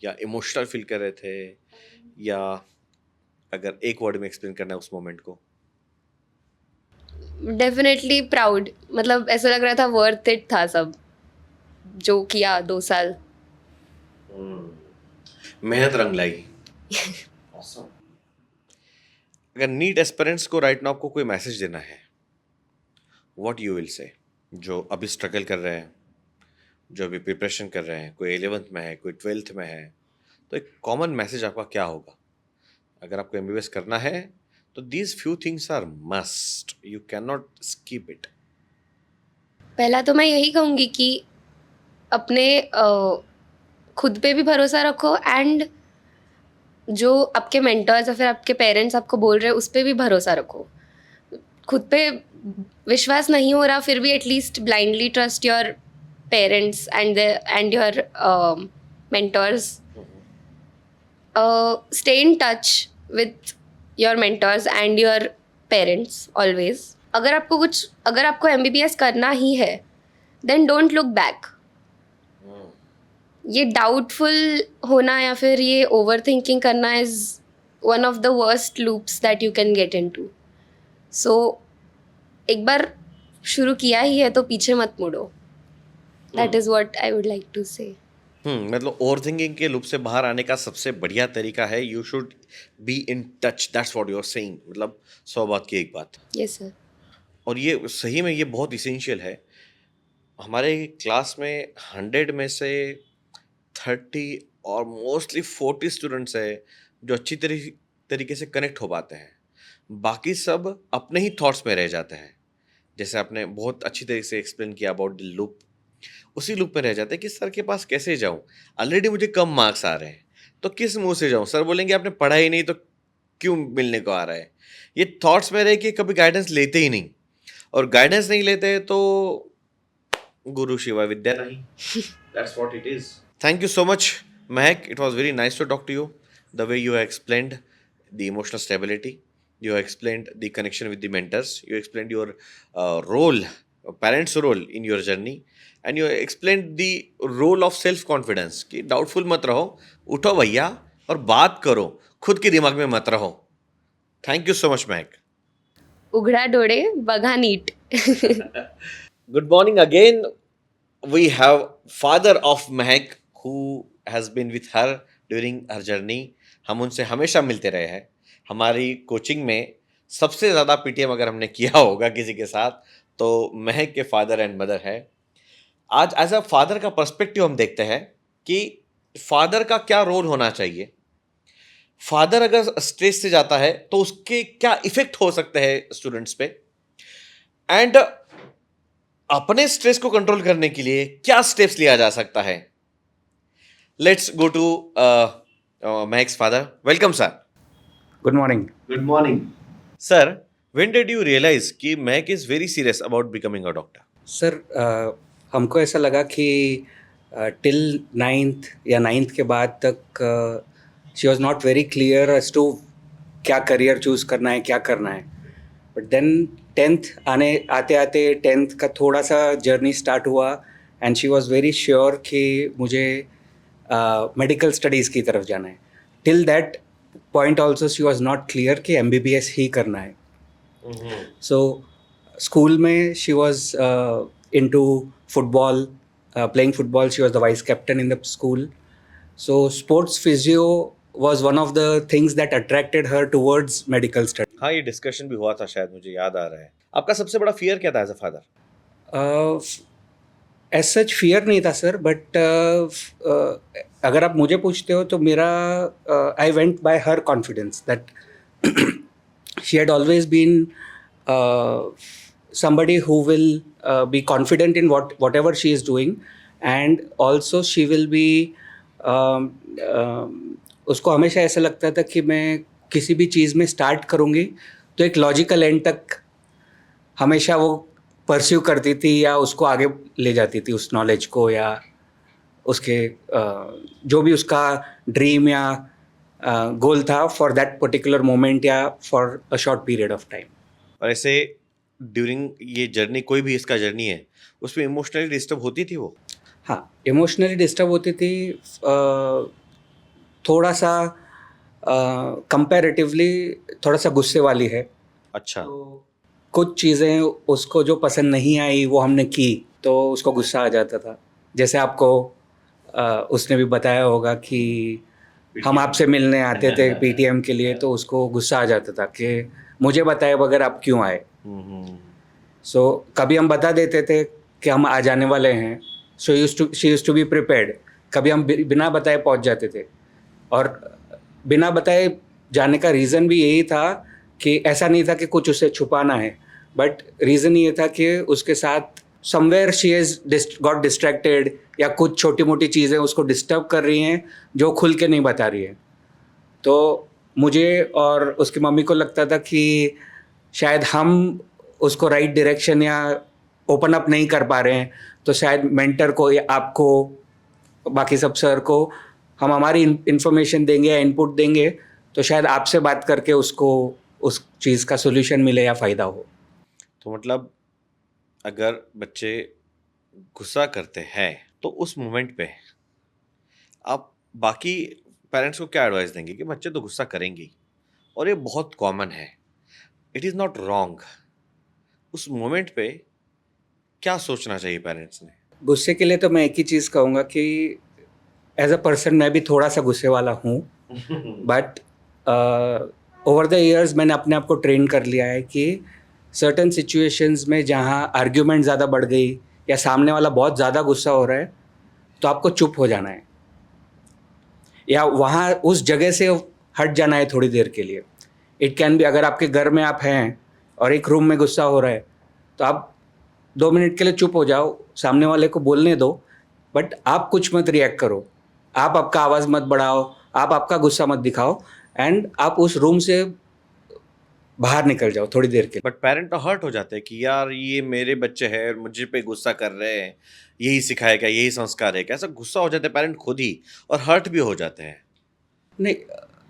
या इमोशनल फील कर रहे थे, या अगर एक वर्ड में एक्सप्लेन करना है उस मोमेंट को? डेफिनेटली प्राउड, मतलब ऐसा लग रहा था वर्थ इट था सब जो किया 2 साल. मेहनत रंग लाई. अगर नीट एस्पिरेंट्स को राइट नाउ आपको कोई मैसेज देना है, व्हाट यू विल से? जो अभी स्ट्रगल कर रहे हैं, जो अभी प्रिपरेशन कर रहे हैं, कोई 11th में है, कोई 12th में है, तो एक कॉमन मैसेज आपका क्या होगा? अगर आपको MBBS करना है तो these few things are must, you cannot skip it. पहला तो मैं यही कहूँगी कि अपने खुद पे भी भरोसा रखो एंड जो आपके मेंटर्स या फिर आपके पेरेंट्स आपको बोल रहे हैं उस पर भी भरोसा रखो. खुद पे विश्वास नहीं हो रहा फिर भी at least blindly trust your parents and your mentors. Stay in touch with your mentors and your parents always. अगर आपको MBBS करना ही है देन डोंट लुक बैक. ये डाउटफुल होना या फिर ये ओवर थिंकिंग करना is one of the worst loops that you can get into. So एक बार शुरू किया ही है तो पीछे मत मुड़ो. That is what I would like to से. मतलब ओवर थिंकिंग के लूप से बाहर आने का सबसे बढ़िया तरीका है you should be in touch. That's what you are saying. मतलब 100 बात की एक बात. Yes sir. और ये सही में ये बहुत इसेंशियल है. हमारे क्लास में 100 में से 30 और मोस्टली 40 स्टूडेंट्स है जो अच्छी तरीके से कनेक्ट हो पाते हैं. बाकी सब अपने ही थॉट्स में रह जाते हैं। जैसे आपने बहुत अच्छी तरीके से एक्सप्लेन किया अबाउट द लूप, उसी लूप में रह जाते हैं कि सर के पास कैसे जाऊं, ऑलरेडी मुझे कम मार्क्स आ रहे हैं तो किस मुंह से जाऊं, सर बोलेंगे आपने पढ़ा ही नहीं तो क्यों मिलने को आ रहा है। ये थॉट्स में रह के कभी गाइडेंस लेते ही नहीं, और गाइडेंस नहीं लेते तो गुरु शिवा विद्या नहीं। That's what it is. Thank you so much Mahak, it was very nice to talk to you. The way you explained the emotional stability, you explained the connection with the mentors, you explained your role, parents role in your journey, and you explained the role of self confidence कि doubtful मत रहो, उठो भैया और बात करो, खुद के दिमाग में मत रहो। थैंक यू सो मच महक। उघडा डोळे बघा NEET. Good morning again. We have father of Mehak who has been with her during her journey. हम उनसे हमेशा मिलते रहे हैं। हमारी कोचिंग में सबसे ज़्यादा पीटीएम अगर हमने किया होगा किसी के साथ तो महक के फादर एंड मदर है। आज एज अ फादर का पर्सपेक्टिव हम देखते हैं कि फादर का क्या रोल होना चाहिए। फादर अगर स्ट्रेस से जाता है तो उसके क्या इफेक्ट हो सकते हैं स्टूडेंट्स पे, एंड अपने स्ट्रेस को कंट्रोल करने के लिए क्या स्टेप्स लिया जा सकता है। Let's go to Mahak's father. Welcome sir. Good morning. Good morning sir. When did you realise कि Mahak is very serious about becoming a doctor? Sir हमको ऐसा लगा कि टिल 9th या 9th के बाद तक she was not very clear as to क्या करियर चूज़ करना है, क्या करना है। बट देन 10th आते आते 10th का थोड़ा सा जर्नी स्टार्ट हुआ and she was very sure कि मुझे मेडिकल स्टडीज़ की तरफ जाना है। Till that point also she was not clear कि MBBS ही करना है। सो स्कूल में she was into football, playing football. She was the vice captain in the school. So sports physio was one of the things that attracted her towards medical study. हाँ, ये discussion भी हुआ था शायद, मुझे याद आ रहा है। आपका सबसे बड़ा फियर क्या था as a father? As such fear नहीं था सर, बट अगर आप मुझे पूछते हो तो मेरा I went by her confidence that she had always been somebody who will be confident in whatever she is doing, and also she will be उसको हमेशा ऐसा लगता था कि मैं किसी भी चीज़ में स्टार्ट करूँगी तो एक लॉजिकल एंड तक हमेशा वो परस्यू करती थी या उसको आगे ले जाती थी उस नॉलेज को, या उसके जो भी उसका ड्रीम या गोल था फॉर दैट पर्टिकुलर मोमेंट या for a short period of time. और ऐसे ड्यूरिंग ये जर्नी, कोई भी इसका जर्नी है, उसमें इमोशनली डिस्टर्ब होती थी वो? हाँ, इमोशनली डिस्टर्ब होती थी। थोड़ा सा कंपैरेटिवली थोड़ा सा गुस्से वाली है। अच्छा। तो कुछ चीज़ें उसको जो पसंद नहीं आई वो हमने की तो उसको गुस्सा आ जाता था। जैसे आपको उसने भी बताया होगा कि हम आपसे मिलने आते थे PTM के लिए, तो उसको गुस्सा आ जाता था कि मुझे बताए बगैर आप क्यों आए। सो कभी हम बता देते थे कि हम आ जाने वाले हैं, so she used to be prepared. कभी हम बिना बताए पहुंच जाते थे, और बिना बताए जाने का रीज़न भी यही था कि ऐसा नहीं था कि कुछ उसे छुपाना है, बट रीज़न ये था कि उसके साथ somewhere she has got distracted, या कुछ छोटी मोटी चीज़ें उसको डिस्टर्ब कर रही हैं जो खुल के नहीं बता रही है। तो मुझे और उसकी मम्मी को लगता था कि शायद हम उसको राइट डायरेक्शन या ओपन अप नहीं कर पा रहे हैं, तो शायद मेंटर को या आपको, बाकी सब सर को हम हमारी इन्फॉर्मेशन देंगे या इनपुट देंगे, तो शायद आपसे बात करके उसको उस चीज़ का सोल्यूशन मिले या फ़ायदा हो। तो मतलब अगर बच्चे गुस्सा करते हैं तो उस मोमेंट पे आप बाकी पेरेंट्स को क्या एडवाइस देंगे कि बच्चे तो गुस्सा करेंगे ही, और ये बहुत कॉमन है, इट इज़ नॉट रॉन्ग। उस मोमेंट पे क्या सोचना चाहिए पेरेंट्स ने? गुस्से के लिए तो मैं एक ही चीज़ कहूँगा कि एज अ पर्सन मैं भी थोड़ा सा गुस्से वाला हूँ, बट ओवर द ईयर्स मैंने अपने आप को ट्रेन कर लिया है कि सर्टन सिचुएशंस में जहाँ आर्ग्यूमेंट ज़्यादा बढ़ गई या सामने वाला बहुत ज़्यादा गुस्सा हो रहा है, तो आपको चुप हो जाना है या वहाँ उस जगह से हट जाना है थोड़ी देर के लिए। इट कैन बी, अगर आपके घर में आप हैं और एक रूम में गुस्सा हो रहा है तो आप 2 मिनट के लिए चुप हो जाओ, सामने वाले को बोलने दो, बट आप कुछ मत रिएक्ट करो, आप आपका आवाज़ मत बढ़ाओ, आप आपका गुस्सा मत दिखाओ, एंड आप उस रूम से बाहर निकल जाओ थोड़ी देर के लिए। बट पेरेंट तो हर्ट हो जाते हैं कि यार ये मेरे बच्चे हैं और मुझे पे गुस्सा कर रहे हैं, यही सिखाया क्या, यही संस्कार है क्या, ऐसा गुस्सा हो जाते हैं पेरेंट खुद ही, और हर्ट भी हो जाते हैं। नहीं,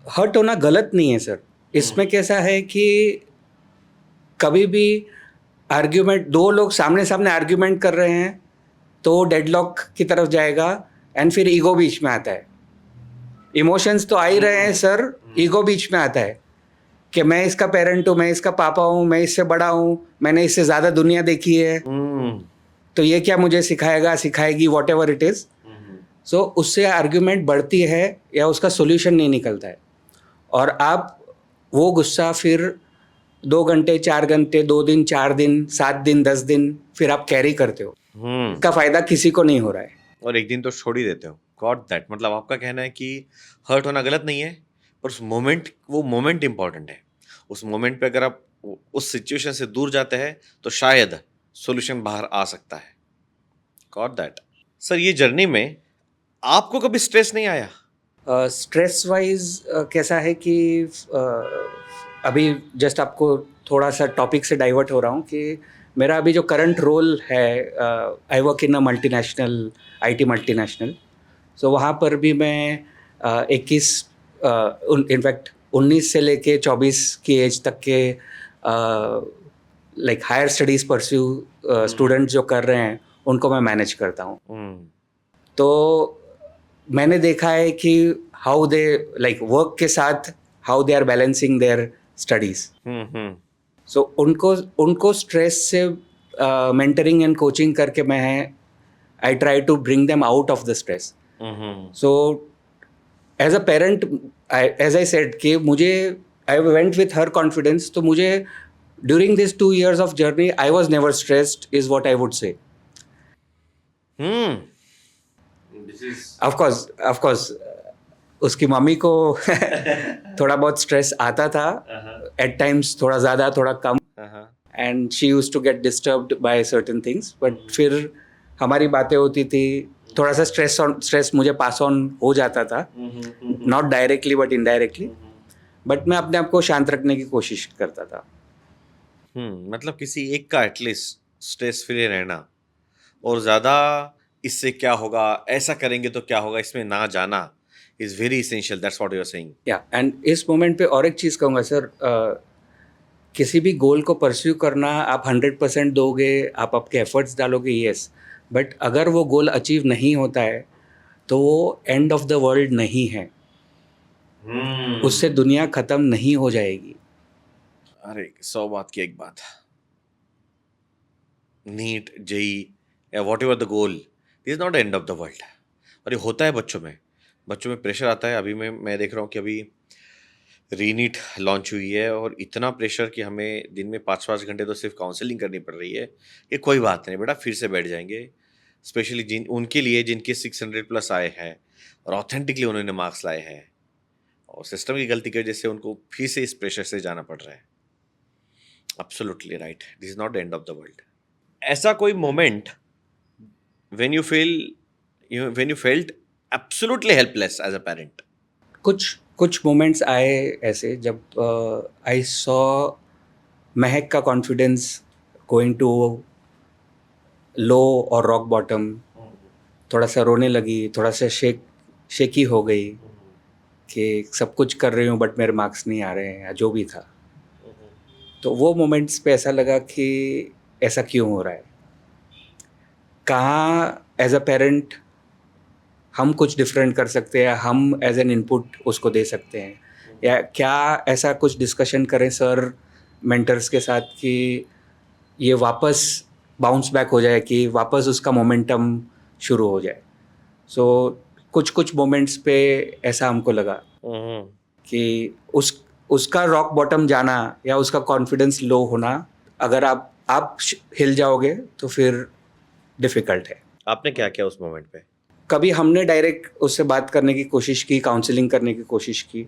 हर्ट होना गलत नहीं है सर। इसमें कैसा है कि कभी भी आर्ग्यूमेंट, दो लोग सामने सामने आर्ग्यूमेंट कर रहे हैं तो डेडलॉक की तरफ जाएगा, एंड फिर ईगो बीच में आता है। इमोशंस तो आ ही रहे हैं सर, ईगो बीच में आता है कि मैं इसका पेरेंट हूँ, मैं इसका पापा हूँ, मैं इससे बड़ा हूँ, मैंने इससे ज़्यादा दुनिया देखी है, तो ये क्या मुझे सिखाएगा, सिखाएगी, वॉट एवर इट इज़। सो उससे आर्ग्यूमेंट बढ़ती है या उसका सोल्यूशन नहीं निकलता है, और आप वो गुस्सा फिर 2 घंटे, 4 घंटे, 2 दिन, 4 दिन, 7 दिन, 10 दिन फिर आप कैरी करते हो। इसका फ़ायदा किसी को नहीं हो रहा है। और एक दिन तो छोड़ ही देते हो। Got that. मतलब आपका कहना है कि हर्ट होना गलत नहीं है, पर उस मोमेंट, वो मोमेंट इंपॉर्टेंट है। उस मोमेंट पे अगर आप उस सिचुएशन से दूर जाते हैं तो शायद सॉल्यूशन बाहर आ सकता है। Got that. सर, ये जर्नी में आपको कभी स्ट्रेस नहीं आया? स्ट्रेस वाइज कैसा है कि अभी जस्ट आपको थोड़ा सा टॉपिक से डाइवर्ट हो रहा हूँ कि मेरा अभी जो करंट रोल है, I work in a multinational, IT multinational. So वहाँ पर भी मैं 21, इनफैक्ट 19 से लेके 24 की एज तक के like higher studies pursue students जो कर रहे हैं उनको मैं मैनेज करता हूँ। तो मैंने देखा है कि हाउ दे लाइक वर्क के साथ how they are balancing their studies. So उनको स्ट्रेस से मेंटरिंग एंड कोचिंग करके मैं I try to bring them out of the stress. So as a parent, as I said कि मुझे, I went with her confidence, तो मुझे during this 2 years of journey I was never stressed is what I would say. Of course उसकी मम्मी को थोड़ा बहुत stress आता था, एट टाइम्स थोड़ा ज़्यादा, थोड़ा कम, and she used to get disturbed by certain things, but फिर हमारी बातें होती थी, थोड़ा सा स्ट्रेस मुझे पास ऑन हो जाता था, not directly but indirectly, but मैं अपने आप को शांत रखने की कोशिश करता था। मतलब किसी एक का एटलीस्ट स्ट्रेस फ्री रहना, और ज़्यादा इससे क्या होगा, ऐसा करेंगे तो क्या होगा, इसमें ना जाना is very essential. That's what you are saying. या एंड इस मोमेंट पे और एक चीज़ कहूँगा सर, किसी भी गोल को परस्यू करना, आप 100% दोगे, आप आपके एफर्ट्स डालोगे, यस, बट अगर वो गोल अचीव नहीं होता है तो वो एंड ऑफ द वर्ल्ड नहीं है। उससे दुनिया ख़त्म नहीं हो जाएगी। अरे 100 बात की एक बात, नीट, जेई या what ever the goal is not and of the world. और ये होता है बच्चों में प्रेशर आता है। अभी मैं देख रहा हूँ कि अभी रीनीट लॉन्च हुई है, और इतना प्रेशर कि हमें दिन में 5-5 घंटे तो सिर्फ काउंसलिंग करनी पड़ रही है कि कोई बात नहीं बेटा, फिर से बैठ जाएंगे। स्पेशली उनके लिए जिनके 600+ आए हैं और ऑथेंटिकली उन्होंने मार्क्स लाए हैं, और सिस्टम की गलती की वजह से उनको फिर से इस प्रेशर से जाना पड़ रहा है। Absolutely right, this is not the end of the world. ऐसा कोई moment when you felt absolutely helpless as a parent? कुछ मोमेंट्स आए ऐसे जब आई सॉ महक का कॉन्फिडेंस गोइंग टू लो और रॉक बॉटम, थोड़ा सा रोने लगी, थोड़ा सा शेकी हो गई कि सब कुछ कर रही हूँ बट मेरे मार्क्स नहीं आ रहे हैं, या जो भी था। तो वो मोमेंट्स पे ऐसा लगा कि ऐसा क्यों हो रहा है, कहाँ एज अ पेरेंट हम कुछ डिफरेंट कर सकते हैं, हम एज एन इनपुट उसको दे सकते हैं, या क्या ऐसा कुछ डिस्कशन करें सर मेंटर्स के साथ कि ये वापस बाउंस बैक हो जाए, कि वापस उसका मोमेंटम शुरू हो जाए। सो कुछ मोमेंट्स पे ऐसा हमको लगा कि उसका रॉक बॉटम जाना या उसका कॉन्फिडेंस लो होना, अगर आप हिल जाओगे तो फिर डिफ़िकल्ट है। आपने क्या किया उस मोमेंट पे? कभी हमने डायरेक्ट उससे बात करने की कोशिश की, काउंसलिंग करने की कोशिश की,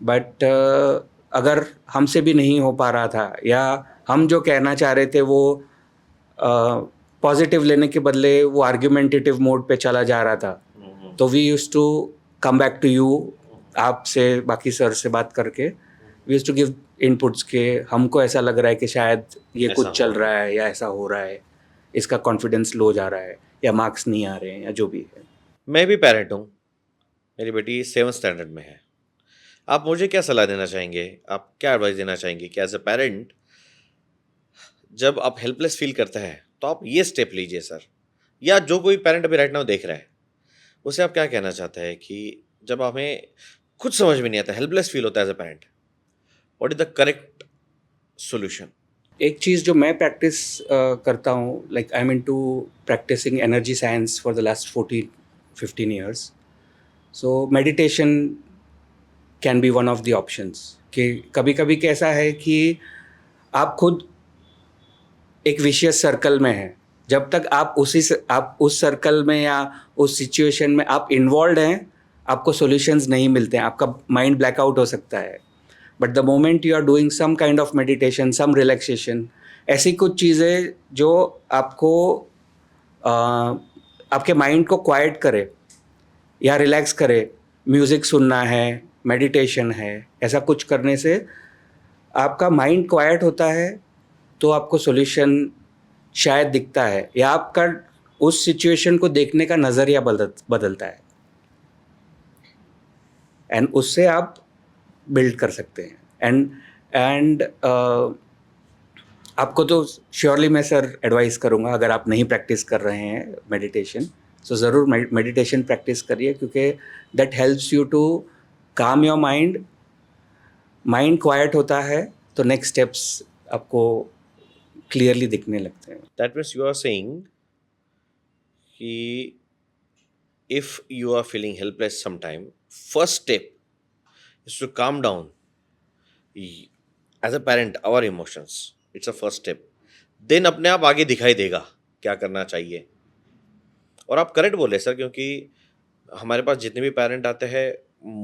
बट अगर हमसे भी नहीं हो पा रहा था या हम जो कहना चाह रहे थे वो पॉजिटिव लेने के बदले वो आर्ग्यूमेंटेटिव मोड पे चला जा रहा था, तो we used to come back to you, आपसे बाकी सर से बात करके we used to give inputs के हमको ऐसा लग रहा है कि शायद ये ऐसा कुछ हो चल रहा रहा है या ऐसा हो रहा है, इसका कॉन्फिडेंस लो जा रहा है या मार्क्स नहीं आ रहे हैं या जो भी है। मैं भी पेरेंट हूँ, मेरी बेटी 7th स्टैंडर्ड में है। आप मुझे क्या सलाह देना चाहेंगे, आप क्या एडवाइस देना चाहेंगे कि एज अ पेरेंट जब आप हेल्पलेस फील करते हैं तो आप ये स्टेप लीजिए सर, या जो कोई पेरेंट अभी राइट नाउ देख रहा है उसे आप क्या कहना चाहते हैं कि जब हमें खुद समझ में नहीं आता, हेल्पलेस फील होता है as a parent, what is the correct solution? एक चीज़ जो मैं प्रैक्टिस करता हूँ, like I am into practicing energy science for the last 14-15 years, so meditation can be one of the options. कि कभी कभी कैसा है कि आप खुद एक विशियस सर्कल में हैं, जब तक आप आप उस सर्कल में या उस सिचुएशन में आप इन्वॉल्व हैं, आपको सॉल्यूशंस नहीं मिलते हैं, आपका माइंड ब्लैकआउट हो सकता है। But the moment you are doing some kind of meditation, some relaxation, ऐसी कुछ चीज़ें जो आपको आपके माइंड को क्वाइट करे या रिलैक्स करे, म्यूज़िक सुनना है, मेडिटेशन है, ऐसा कुछ करने से आपका माइंड क्वाइट होता है, तो आपको सॉल्यूशन शायद दिखता है या आपका उस सिचुएशन को देखने का नज़रिया बदलता है, एंड उससे आप बिल्ड कर सकते हैं। एंड आपको तो श्योरली मैं सर एडवाइस करूँगा, अगर आप नहीं प्रैक्टिस कर रहे हैं मेडिटेशन, सो ज़रूर मेडिटेशन प्रैक्टिस करिए, क्योंकि that helps you to calm your mind. Mind quiet होता है तो नेक्स्ट स्टेप्स आपको क्लियरली दिखने लगते हैं। That means you are saying कि if you are feeling helpless sometime, first step is to calm down. As a parent, our emotions, it's a first step. Then अपने आप आगे दिखाई देगा क्या करना चाहिए। और आप करेक्ट बोले सर, क्योंकि हमारे पास जितने भी पेरेंट आते हैं,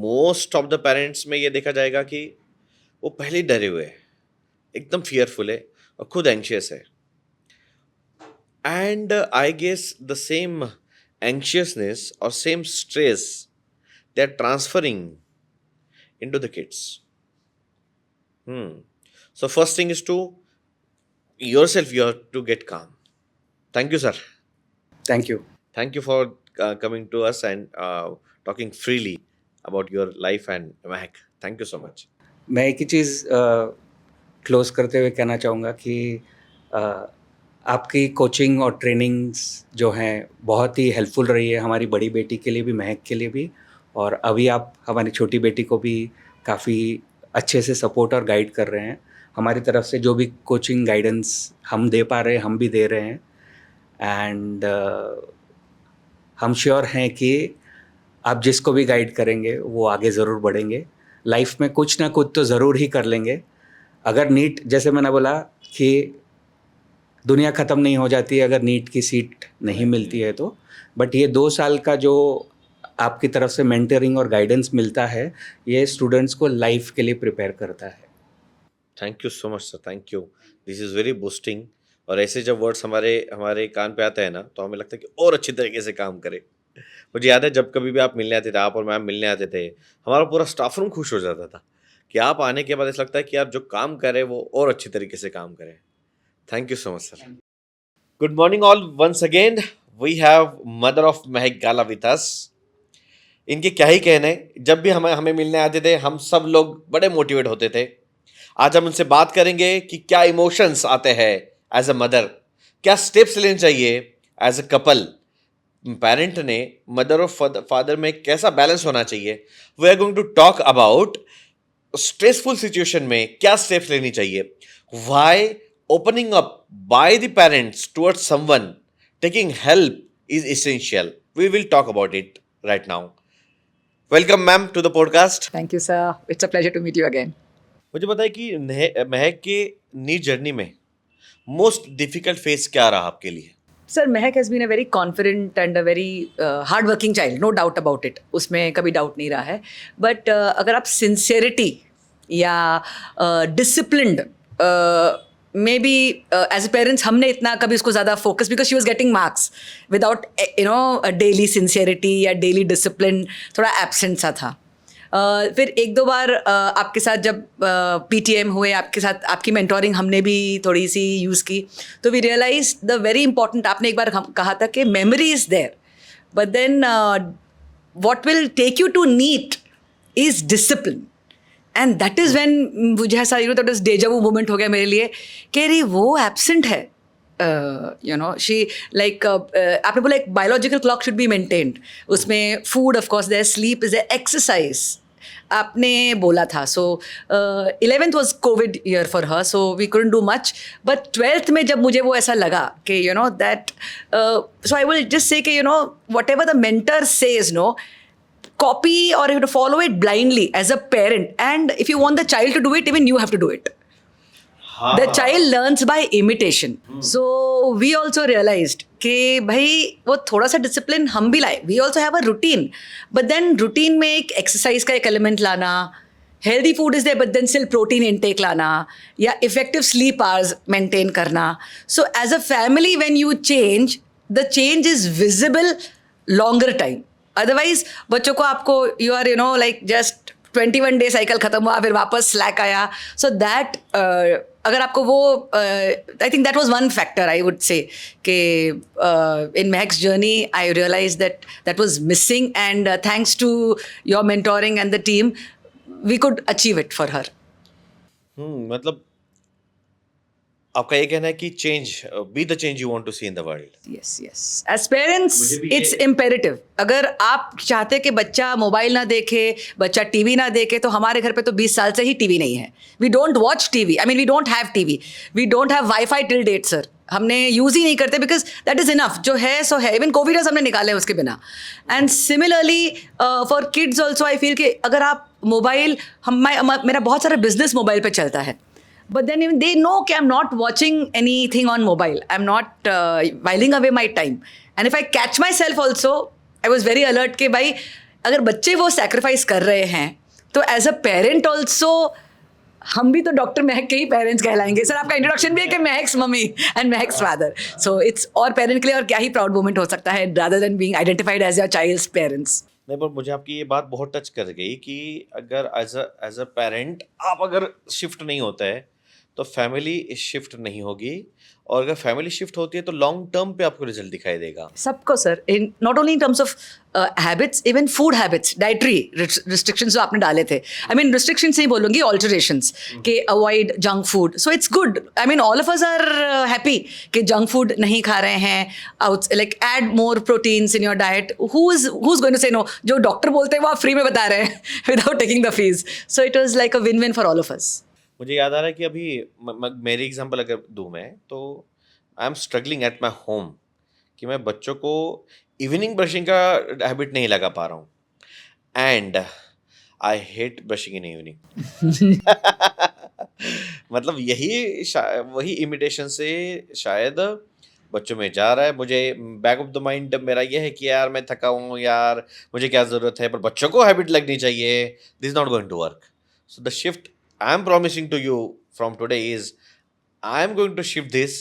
मोस्ट ऑफ द पेरेंट्स में ये देखा जाएगा कि वो पहले ही डरे हुए हैं, एकदम फियरफुल है और खुद एंशियस है। And I guess the same anxiousness or same stress they're transferring into the kids. So first thing is to yourself, you have to get calm. Thank you, sir. Thank you. Thank you for coming to us and talking freely about your life and Mahek. Thank you so much. मैं एक ही चीज़ close करते हुए कहना चाहूँगा कि आपकी coaching और trainings जो हैं बहुत ही हेल्पफुल रही है हमारी बड़ी बेटी के लिए भी, महक के लिए भी, और अभी आप हमारी छोटी बेटी को भी काफ़ी अच्छे से सपोर्ट और गाइड कर रहे हैं। हमारी तरफ से जो भी कोचिंग गाइडेंस हम दे पा रहे हैं, हम भी दे रहे हैं, एंड हम श्योर हैं कि आप जिसको भी गाइड करेंगे वो आगे ज़रूर बढ़ेंगे, लाइफ में कुछ ना कुछ तो ज़रूर ही कर लेंगे। अगर नीट, जैसे मैंने बोला कि दुनिया ख़त्म नहीं हो जाती अगर नीट की सीट नहीं मिलती है तो, बट ये 2 साल का जो आपकी तरफ से मेंटरिंग और गाइडेंस मिलता है, ये स्टूडेंट्स को लाइफ के लिए प्रिपेयर करता है। Thank you so much sir, thank you, this is very boosting. और ऐसे जब वर्ड्स हमारे कान पे आते हैं ना, तो हमें लगता है कि और अच्छी तरीके से काम करें। मुझे याद है जब कभी भी आप मिलने आते थे, आप और मैम मिलने आते थे, हमारा पूरा स्टाफ रूम खुश हो जाता था कि आप आने के बाद ऐसा लगता है कि आप जो काम करें वो और अच्छी तरीके से काम करें। Thank you so much, sir. Good morning, all. Once again, we have mother of Mahek Gala with us. इनके क्या ही कहने, जब भी हमें मिलने आते थे हम सब लोग बड़े मोटिवेट होते थे। आज हम उनसे बात करेंगे कि क्या इमोशंस आते हैं एज अ मदर, क्या स्टेप्स लेने चाहिए एज अ कपल, पेरेंट ने मदर और फादर में कैसा बैलेंस होना चाहिए। We are going to talk about stressful situation में क्या स्टेप्स लेनी चाहिए, why opening up by the parents towards someone taking help is essential. We will talk about it right now. Welcome ma'am to the podcast. Thank you, sir. It's a pleasure to meet you again. मुझे बताइए कि महक के NEET journey में most difficult phase क्या रहा आपके लिए? Sir, Mehak has been a very confident and a very hard-working child, no doubt about it. उसमें कभी डाउट नहीं रहा है. But अगर आप sincerity या disciplined, maybe as a parents हमने इतना कभी उसको ज़्यादा focus, because she was getting marks without daily sincerity या डेली डिसिप्लिन, थोड़ा एब्सेंट सा था. फिर एक दो बार आपके साथ जब PTM हुए, आपके साथ आपकी मेंटोरिंग हमने भी थोड़ी सी यूज़ की, तो we realise the very important, आपने एक बार कहा था कि memory is there, but then what will take you to NEET is discipline. And that is when मुझे ऐसा that was deja vu moment हो गया मेरे लिए कि अरे वो absent है. She like आपने बोला एक biological clock should be maintained. उसमें food of course, there sleep is there, exercise आपने बोला था. So 11th was COVID year for her, so we couldn't do much. But 12th में जब मुझे वो ऐसा लगा कि that so I will just say कि whatever the mentor says, copy or you have to follow it blindly as a parent. And if you want the child to do it, even you have to do it. The child learns by imitation. So we also realized कि भाई वो थोड़ा सा discipline हम भी लाए. We also have a routine, but then routine में एक एक्सरसाइज का एक एलिमेंट लाना, healthy food is there but then still protein intake लाना, या इफेक्टिव स्लीप आवर्स मेंटेन करना. So as a family when you change, the change is visible longer time. Otherwise बच्चों को आपको you are like just 21 day cycle खत्म हुआ, फिर वापस स्लैक आया. सो दैट अगर आपको वो I think that was one factor I would say कि in Mahak's journey I realise that was missing, and thanks to your mentoring and the team we could achieve it for her. मतलब आपका ये कहना है कि change, be the change you want to see in the world. Yes. As parents, it's imperative. अगर आप चाहते कि बच्चा मोबाइल ना देखे, बच्चा टीवी ना देखे, तो हमारे घर पे तो 20 साल से ही टीवी नहीं है. We don't watch TV. I mean, we don't have TV. We don't have Wi-Fi till date, sir. हमने यूज़ ही नहीं करते बिकॉज दैट इज़ इनफ. जो है सो है. इवन कोविड हमने निकाले उसके बिना. And similarly for kids also I feel कि अगर आप मोबाइल, मेरा बहुत सारा बिजनेस मोबाइल पे चलता है, बट देन दे नो कि आई am not watching any thing on mobile, I am not oiling away my time. And if I catch my self also, I was very alert कि भाई अगर बच्चे वो sacrifice कर रहे हैं तो एज अ पेरेंट ऑल्सो हम भी तो डॉक्टर महक के ही पेरेंट्स कहलाएंगे. सर आपका इंट्रोडक्शन भी है कि Mahak's mummy and Mahak's father. So it's और पेरेंट के लिए और क्या ही प्राउड मोमेंट हो सकता है rather than being identified as your child's parents. नहीं, पर मुझे आपकी ये बात बहुत टच कर गई कि अगर एज अ पेरेंट आप अगर शिफ्ट नहीं होता है तो फैमिली शिफ्ट नहीं होगी, और अगर फैमिली शिफ्ट होती है तो लॉन्ग टर्म पे आपको रिजल्ट दिखाई देगा. सबको sir, in not only in terms of habits, even food habits, dietary restrictions जो आपने डाले थे, आई मीन रिस्ट्रिक्शंस नहीं बोलूँगी, ऑल्टरेशंस के avoid junk food. So it's good. I mean all of us are happy कि जंक फूड नहीं खा रहे हैं. Like add more proteins in your diet. Who is going to say no? जो doctor बोलते हैं वो आप फ्री में बता रहे हैं without taking the fees. So it was like a win win for all of us. मुझे याद आ रहा है कि अभी मेरी एग्जांपल अगर दूं मैं, तो I am struggling at my home कि मैं बच्चों को इवनिंग ब्रशिंग का हैबिट नहीं लगा पा रहा हूँ, and I hate brushing in evening. मतलब वही इमिटेशन से शायद बच्चों में जा रहा है. मुझे बैक ऑफ द माइंड मेरा ये है कि यार मैं थका हूँ यार, मुझे क्या ज़रूरत है, पर बच्चों को हैबिट लगनी चाहिए. This is not going to work. So the shift I am promising to you from today is I am going to shift this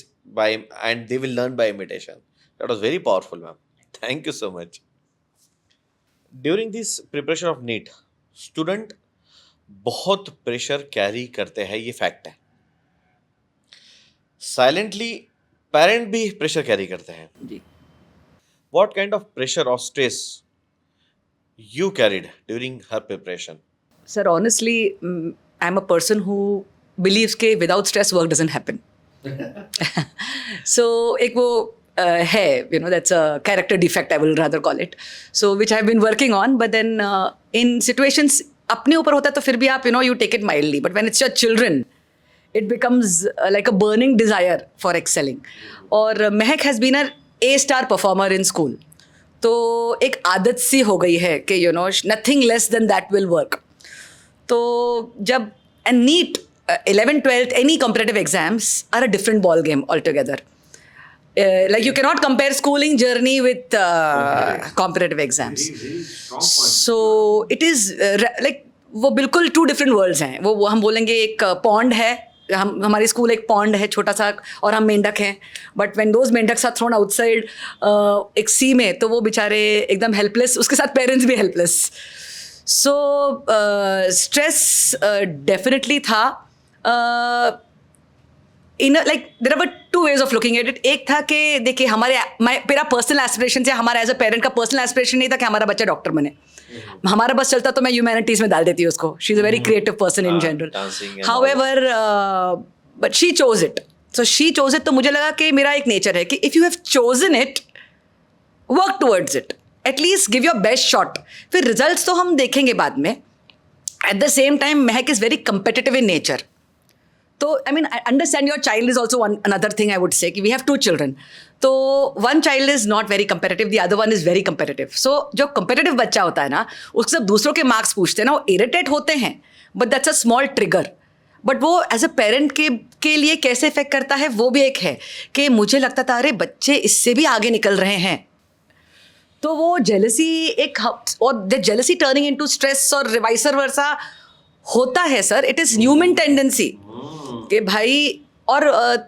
and they will learn by imitation. That was very powerful, ma'am. Thank you so much. During this preparation of NEET, student बहुत pressure carry करते हैं, ये fact है. Silently parent भी pressure carry करते हैं. जी. What kind of pressure or stress you carried during her preparation? Sir, honestly, I'm a person who believes कि without stress work doesn't happen. So एक वो है, that's a character defect, I will rather call it. So which I've been working on, but then in situations अपने ऊपर होता है तो फिर भी आप you take it mildly, but when it's your children, it becomes like a burning desire for excelling. और महक has been a A-star performer in school. तो एक आदत सी हो गई है कि nothing less than that will work. तो जब and NEET, 11th, 12th, any competitive exams are a different ball game altogether. Like you cannot compare schooling journey with competitive exams. So it is like वो बिल्कुल 2 different worlds हैं. वो हम बोलेंगे एक pond है, हमारी स्कूल एक पॉन्ड है छोटा सा, और हम मेंढक हैं. बट व्हेन दोज मेंढक्स आर थ्रोन आउटसाइड एक सी में, तो वो बेचारे एकदम हेल्पलेस, उसके साथ पेरेंट्स भी हेल्पलेस. सो स्ट्रेस डेफिनेटली था. In like there are 2 ways of looking at it. एक था कि देखिए मेरा पर्सनल एस्पिरेशन है, हमारा एज अ पेरेंट का पर्सनल एस्पिरेशन नहीं था कि हमारा बच्चा डॉक्टर बने. हमारा बस चलता तो मैं ह्यूमैनिटीज में डाल देती उसको. She is a very creative person in general. However but she chose it. So she chose it. तो मुझे लगा कि मेरा एक नेचर है कि if you have chosen it, work towards it, at least give your best shot. फिर results तो हम देखेंगे बाद में. At the same time Mahak is very competitive in nature. तो I mean I understand your child is also another thing. I would say कि we have 2 children. तो one child is not very competitive, the other one is very competitive. So जो competitive बच्चा होता है ना, उससे सब दूसरों के मार्क्स पूछते हैं ना, वो इरिटेट होते हैं, but that's a small trigger. But वो एज अ पेरेंट के लिए कैसे इफेक्ट करता है, वो भी एक है कि मुझे लगता था अरे बच्चे इससे भी आगे निकल रहे हैं. तो वो जेलसी और जेलसी टर्निंग इनटू स्ट्रेस और वाइस वर्सा होता है sir. It is human tendency कि भाई. और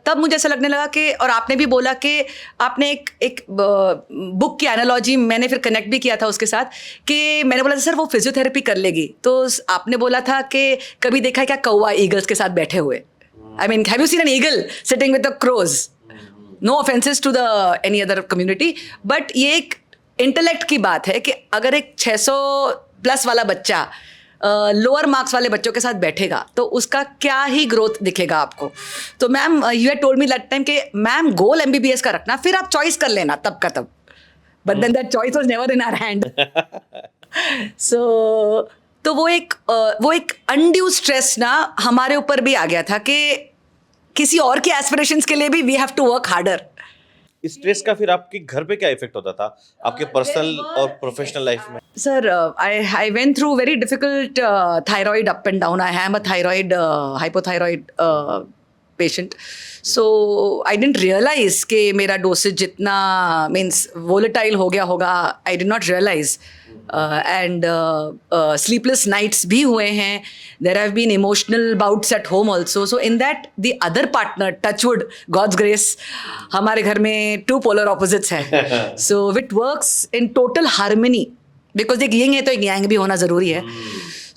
तब मुझे ऐसा लगने लगा कि, और आपने भी बोला कि आपने एक बुक की एनालॉजी मैंने फिर कनेक्ट भी किया था उसके साथ, कि मैंने बोला था सर वो फिजियोथेरेपी कर लेगी. तो आपने बोला था कि कभी देखा है क्या कौवा ईगल्स के साथ बैठे हुए. I mean have you seen an eagle sitting with the crows? No offences to the any other community, but ये एक इंटेलेक्ट की बात है कि अगर एक 600+ वाला बच्चा लोअर मार्क्स वाले बच्चों के साथ बैठेगा तो उसका क्या ही ग्रोथ दिखेगा आपको. तो ma'am you had told me that time कि मैम गोल MBBS का रखना, फिर आप चॉइस कर लेना तब का तब. But then that choice was never in our hand. So तो वो एक अनड्यू स्ट्रेस ना हमारे ऊपर भी आ गया था कि किसी और के एस्पिरेशंस के लिए भी we have to work harder. इस स्ट्रेस का फिर आपके घर पे क्या इफेक्ट होता था आपके पर्सनल और प्रोफेशनल लाइफ में? Sir, I went through very difficult thyroid up and down. I am a thyroid, hypothyroid patient. So I didn't realize कि मेरा dosage जितना means volatile हो गया होगा. I did not realize. And sleepless nights भी हुए हैं. There have been emotional bouts at home also. So in that, the other partner, touchwood, God's grace, हमारे घर में 2 polar opposites हैं. So it works in total harmony. Because एक ying है तो एक yang भी होना ज़रूरी है.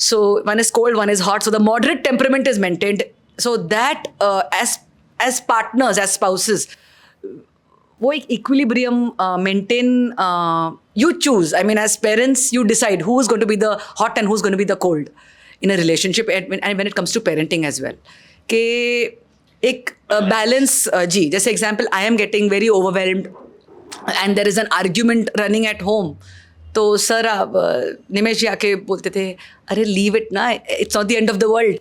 So one is cold, one is hot. So the moderate temperament is maintained. So that as partners, as spouses, वो एक equilibrium maintain. You choose. I mean, as parents, you decide who is going to be the hot and who's going to be the cold in a relationship, and when it comes to parenting as well. कि एक balance जी. जैसे example, I am getting very overwhelmed and there is an argument running at home. तो sir Nimesh ji आके बोलते थे अरे leave it ना, it's not the end of the world.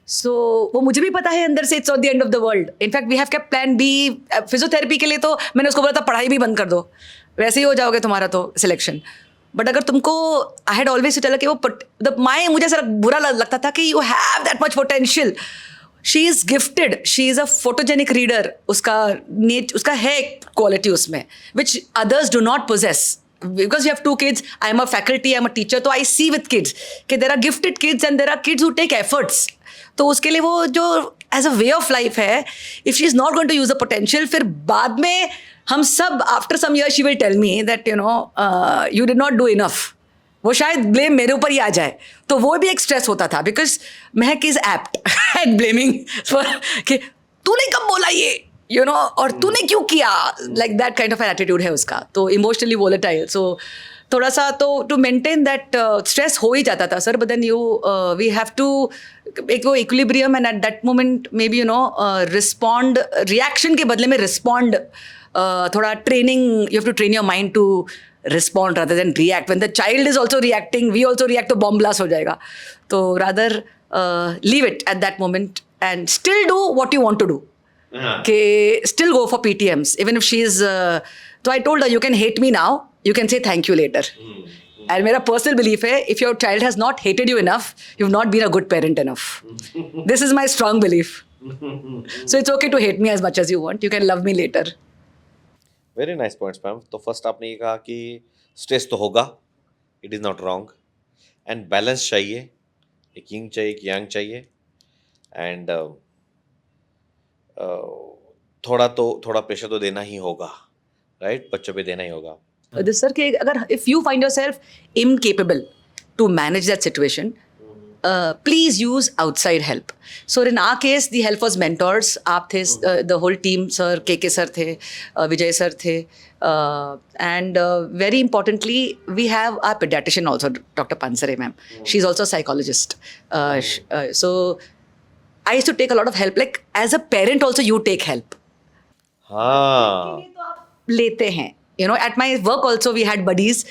So वो मुझे भी पता है अंदर से it's not the end of the world. In fact we have kept plan B. Physiotherapy के लिए तो मैंने उसको बोला था पढ़ाई भी बंद कर दो, वैसे ही हो जाओगे तुम्हारा तो सिलेक्शन. बट अगर तुमको आई हैड ऑलवेज टेल कि वो माई मुझे ऐसा बुरा लगता था कि you have that much potential. She is gifted, she is a photogenic reader. उसका है क्वालिटी उसमें which others do not possess. Because you have 2 kids, I am a faculty, I am a teacher, तो I see with kids कि there are gifted kids and there are kids who take efforts. तो उसके लिए वो जो as a way of life है, if she is not going to use the potential, फिर बाद में हम सब after some years she will tell me that you know you did not do enough. वो शायद blame मेरे ऊपर ही आ जाए. तो वो भी एक stress होता था because Mahak is apt at blaming for कि तूने कब बोला ये, you know, और तूने क्यों किया, like that kind of an attitude है उसका. तो emotionally volatile. So थोड़ा सा तो to maintain that stress हो ही जाता था sir. But then we have to एक वो equilibrium and at that moment maybe you know respond, reaction के बदले में respond. थोड़ा training, you have to train your mind to respond rather than react. When the child is also reacting, we also react तो bomb blast हो जाएगा. तो rather leave it at that moment and still do what you want to do. कि still go for PTMs even if she is so I told her you can hate me now, you can say thank you later. And मेरा personal belief है if your child has not hated you enough, you've not been a good parent enough. This is my strong belief. So it's okay to hate me as much as you want, you can love me later. Very nice points ma'am. तो first आपने ये कहा कि stress तो होगा, it is not wrong, and balance चाहिए, एक Ying चाहिए, एक यांग चाहिए, एंड थोड़ा प्रेशर तो देना ही होगा, राइट? बच्चों पे देना ही होगा. this sir कि अगर if you find yourself incapable to manage that situation, please use outside help. So in our case the help was mentors. आप थे, the whole team, sir KK sir थे, Vijay sir थे, and very importantly we have our pediatrician also, Dr. Pansare ma'am. She's also a psychologist. So I used to take a lot of help. Like as a parent also you take help. हाँ, लेते हैं, you know, at my work also we had buddies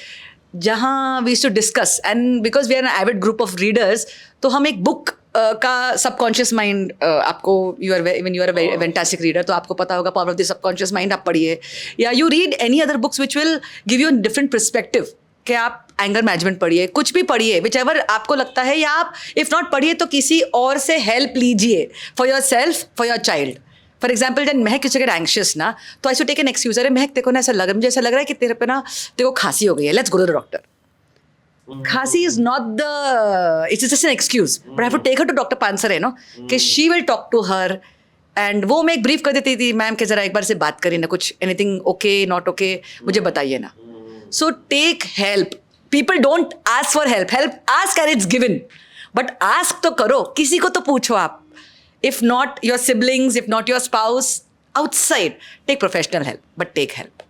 जहाँ we used to discuss, and because we are an avid group of readers, तो हम एक book का subconscious mind, आपको you are when you are a very fantastic reader तो आपको पता होगा power of the subconscious mind, आप पढ़िए, या you read any other books which will give you a different perspective, कि आप एंगर मैनेजमेंट पढ़िए, कुछ भी पढ़िए, विच एवर आपको लगता है, या आप इफ नॉट पढ़िए तो किसी और से हेल्प लीजिए for yourself, for your child. For example जब महक किसी गेट एंशियस ना, तो I should take an excuse, अरे महक तेरे को ना ऐसा लग, मुझे ऐसा लग रहा है कि तेरे पे ना तेरे को खांसी हो गई है, let's go to the doctor. खांसी is not the, it's just an excuse, but I have to take her to doctor Pansare, no, कि she will talk to her, and वो मैं एक ब्रीफ कर देती थी, मैम के जरा एक बार से बात करिए ना, कुछ एनीथिंग ओके नॉट ओके मुझे बताइए ना. So take help. People don't ask for help, help ask and it's given, but ask तो करो, किसी को तो पूछो आप. If not your siblings, if not your spouse, outside, take professional help, but take help.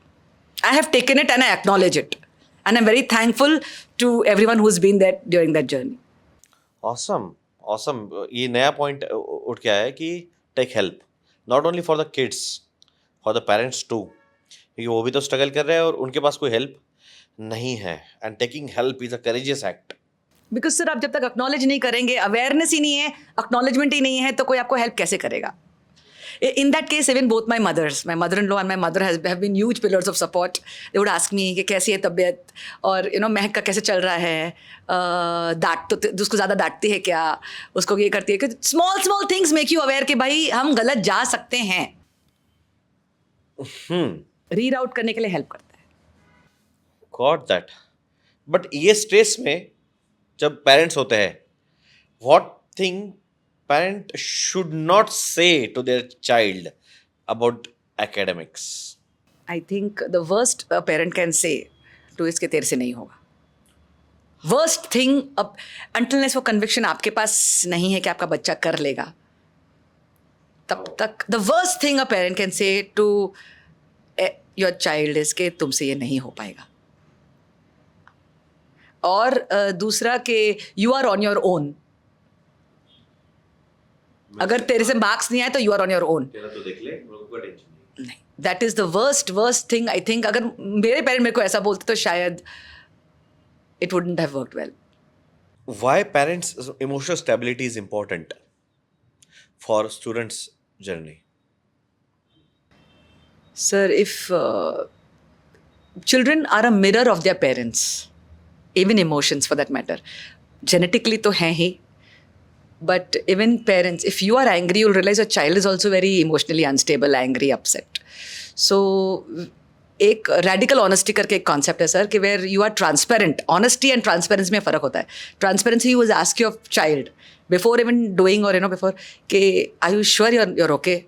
I have taken it and I acknowledge it. And I'm very thankful to everyone who's been there during that journey. awesome. ये नया point उठ के आया है कि take help, not only for the kids, for the parents too, क्योंकि वो भी तो स्ट्रगल कर रहे हैं और उनके पास कोई हेल्प नहीं है. And taking help is a courageous act. Because sir आप जब तक अक्नॉलेज नहीं करेंगे, अवेयरनेस ही नहीं है, अक्नॉलेजमेंट ही नहीं है, तो कोई आपको हेल्प कैसे करेगा. In that case, even both my mothers, my mother-in-law and my mother have been huge pillars of support. They would ask me कि कैसी है तबीयत, और you know महक का कैसे चल रहा है, डांट तो उसको ज़्यादा डांटती है क्या, उसको ये करती है कि small things make you aware कि भाई हम गलत जा सकते हैं. रीड आउट करने के लिए हेल्प करता है. Got that. बट ये स्ट्रेस में जब पेरेंट्स होते हैं, what thing parent should not say to their child about academics? I think the worst parent can say to इसके तेरे से नहीं होगा. वर्स्ट थिंग, अब अनटिल वो कन्विक्शन आपके पास नहीं है कि आपका बच्चा कर लेगा, तब तक the worst thing a parent can say to your child is के तुमसे ये नहीं हो पाएगा. और दूसरा कि you are on your own. अगर तेरे से मार्क्स नहीं आए तो you are on your own. तो देख ले, कोई टेंशन नहीं, that is the worst thing. I think अगर मेरे पेरेंट मेरे को ऐसा बोलते तो शायद it wouldn't have worked well. Why parents emotional stability is important for students journey? Sir, if children are a mirror of their parents, even emotions for that matter, genetically तो हैं ही, but even parents, if you are angry, you'll realize your child is also very emotionally unstable, angry, upset. So एक radical honesty करके एक concept है sir, कि where you are transparent. Honesty and transparency में फ़र्क होता है. Transparency was ask your child before even doing, or you know before कि are you sure you're okay?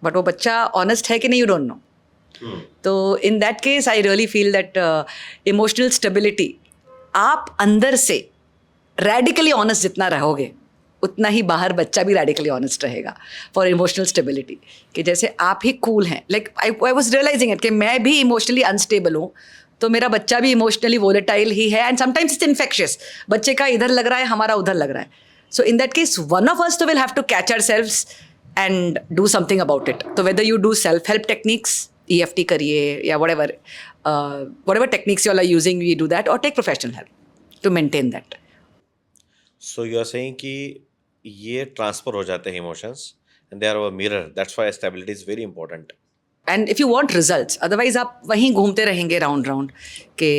But वो बच्चा ऑनेस्ट है कि नहीं, यू डोंट नो. तो in that case I really feel that emotional stability, आप अंदर से रेडिकली ऑनेस्ट जितना रहोगे उतना ही बाहर बच्चा भी रेडिकली ऑनेस्ट रहेगा फॉर इमोशनल स्टेबिलिटी. कि जैसे आप ही कूल हैं, like I was realising it कि मैं भी इमोशनली अनस्टेबल हूँ, तो मेरा बच्चा भी इमोशनली वोलेटाइल ही है, एंड समटाइम्स इट्स इन्फेक्शियस. बच्चे का इधर लग रहा है, हमारा उधर लग रहा है. So in that case one of us तो will have to catch ourselves and do something about it. So whether you do self-help techniques, EFT करिए, या whatever techniques you all are using, we do that, or take professional help to maintain that. So you are saying कि ये transfer हो जाते हैं emotions, and they are our mirror. That's why stability is very important. And if you want results, otherwise आप वहीं घूमते रहेंगे round के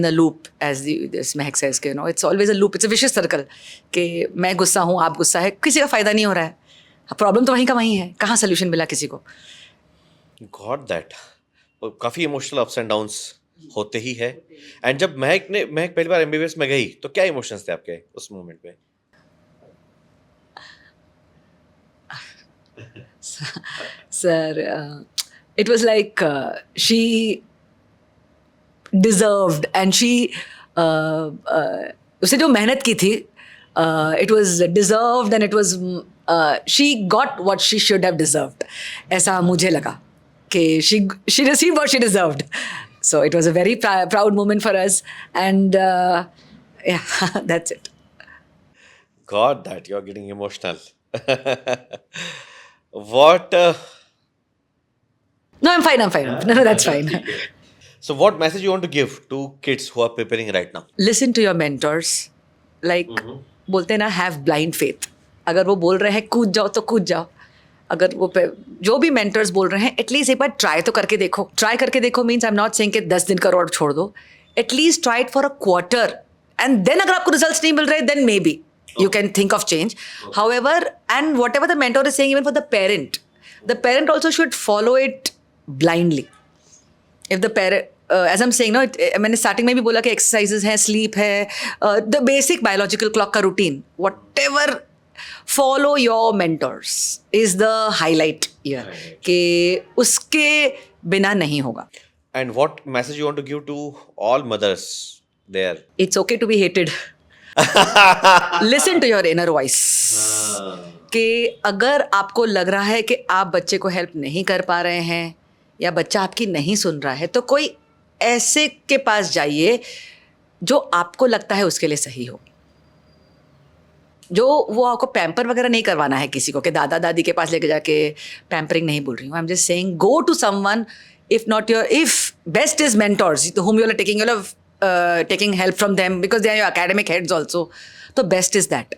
in a loop, as this Mehak says, कि you know it's always a loop, it's a vicious circle, कि मैं गुस्सा हूँ, आप गुस्सा है, किसी का फ़ायदा नहीं हो रहा है. प्रॉब्लम तो वहीं का वहीं है, कहाँ सोल्यूशन मिला किसी को. Got that. काफ़ी इमोशनल अप्स एंड डाउन्स होते ही है. एंड जब महक पहली बार एमबीबीएस में गई तो क्या इमोशंस थे आपके उस मोमेंट पे? Sir, it was like she deserved and she उसने जो मेहनत की थी it was deserved and it was she got what she should have deserved. ऐसा मुझे लगा कि she received what she deserved. So it was a very proud moment for us and yeah, that's it. God, that you're getting emotional. What? No, I'm fine. No, that's fine. So, what message you want to give to kids who are preparing right now? Listen to your mentors. Like बोलते हैं ना, have blind faith. अगर वो बोल रहे हैं कूद जाओ तो कूद जाओ. अगर वो जो भी mentors बोल रहे हैं, एटलीस्ट एक बार ट्राई तो करके देखो. ट्राई करके देखो means I am not saying कि 10 दिन करो और छोड़ दो. At least try it for a quarter and then अगर आपको रिजल्ट्स नहीं मिल रहे then maybe you can think of change. However, and whatever the mentor is saying, even for the parent also should follow it blindly. If the parent, as I'm saying, no, मैंने starting में भी बोला कि exercises हैं, sleep है, the basic biological clock का routine, whatever, follow your mentors is the highlight here. कि उसके बिना नहीं होगा. And what message you want to give to all mothers there? It's okay to be hated. Listen to your inner voice. कि अगर आपको लग रहा है कि आप बच्चे को हेल्प नहीं कर पा रहे हैं या बच्चा आपकी नहीं सुन रहा है तो कोई ऐसे के पास जाइए जो आपको लगता है उसके लिए सही हो. जो वो आपको पैम्पर वगैरह नहीं करवाना है किसी को कि दादा दादी के पास लेके जाके पैम्परिंग नहीं बोल रही हूँ. I am just saying go to someone. If not your if best is mentors whom you are taking help from them because they are your academic heads also. So best is that.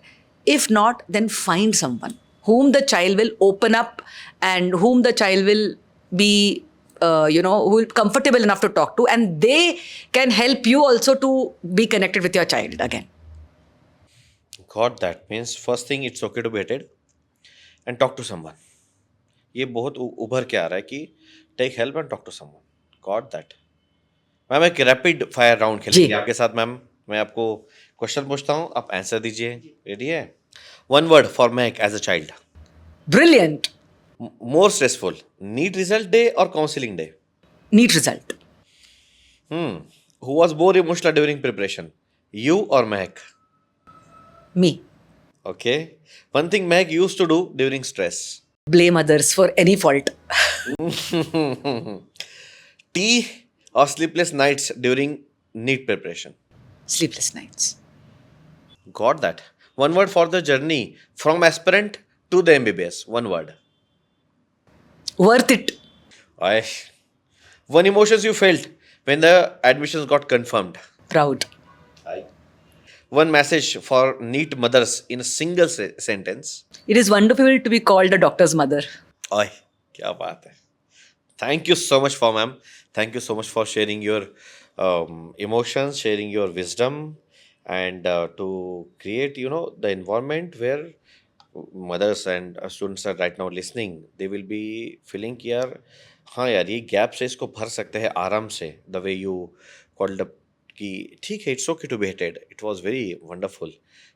If not, then find someone whom the child will open up and whom the child will be, who will comfortable enough to talk to, and they can help you also to be connected with your child again. God, that means first thing it's okay to be hated and talk to someone. ये बहुत उभर के आ रहा है कि take help and talk to someone. God, that. Ma'am एक rapid fire round खेलेंगे आपके साथ. मैम मैं आपको क्वेश्चन पूछता हूँ, आप आंसर दीजिए. रेडी है? One word for Mahak as a child. Brilliant. More stressful, NEET result day और counselling day? Neat result. Who was more emotional during preparation, you और Mahak? Me. Okay. One thing Mahak used to do during stress? Blame others for any fault. Tea or sleepless nights during NEET preparation? Sleepless nights. Got that. One word for the journey from aspirant to the MBBS. One word. Worth it. Aye. One emotions you felt when the admissions got confirmed. Proud. Aye. One message for NEET mothers in a single sentence. It is wonderful to be called a doctor's mother. Aye. क्या बात है. Thank you so much for ma'am. Thank you so much for sharing your emotions, sharing your wisdom, and to create, the environment where mothers and students are right now listening. They will be feeling कि यार हाँ यार ये gap से इसको भर सकते हैं आराम से. The way you called up कि ठीक है, it's okay to be hated. It was very wonderful.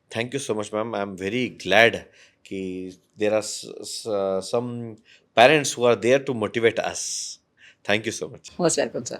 Thank you so much, ma'am. I'm very glad कि there are some parents who are there to motivate us. Thank you so much. Most welcome, sir.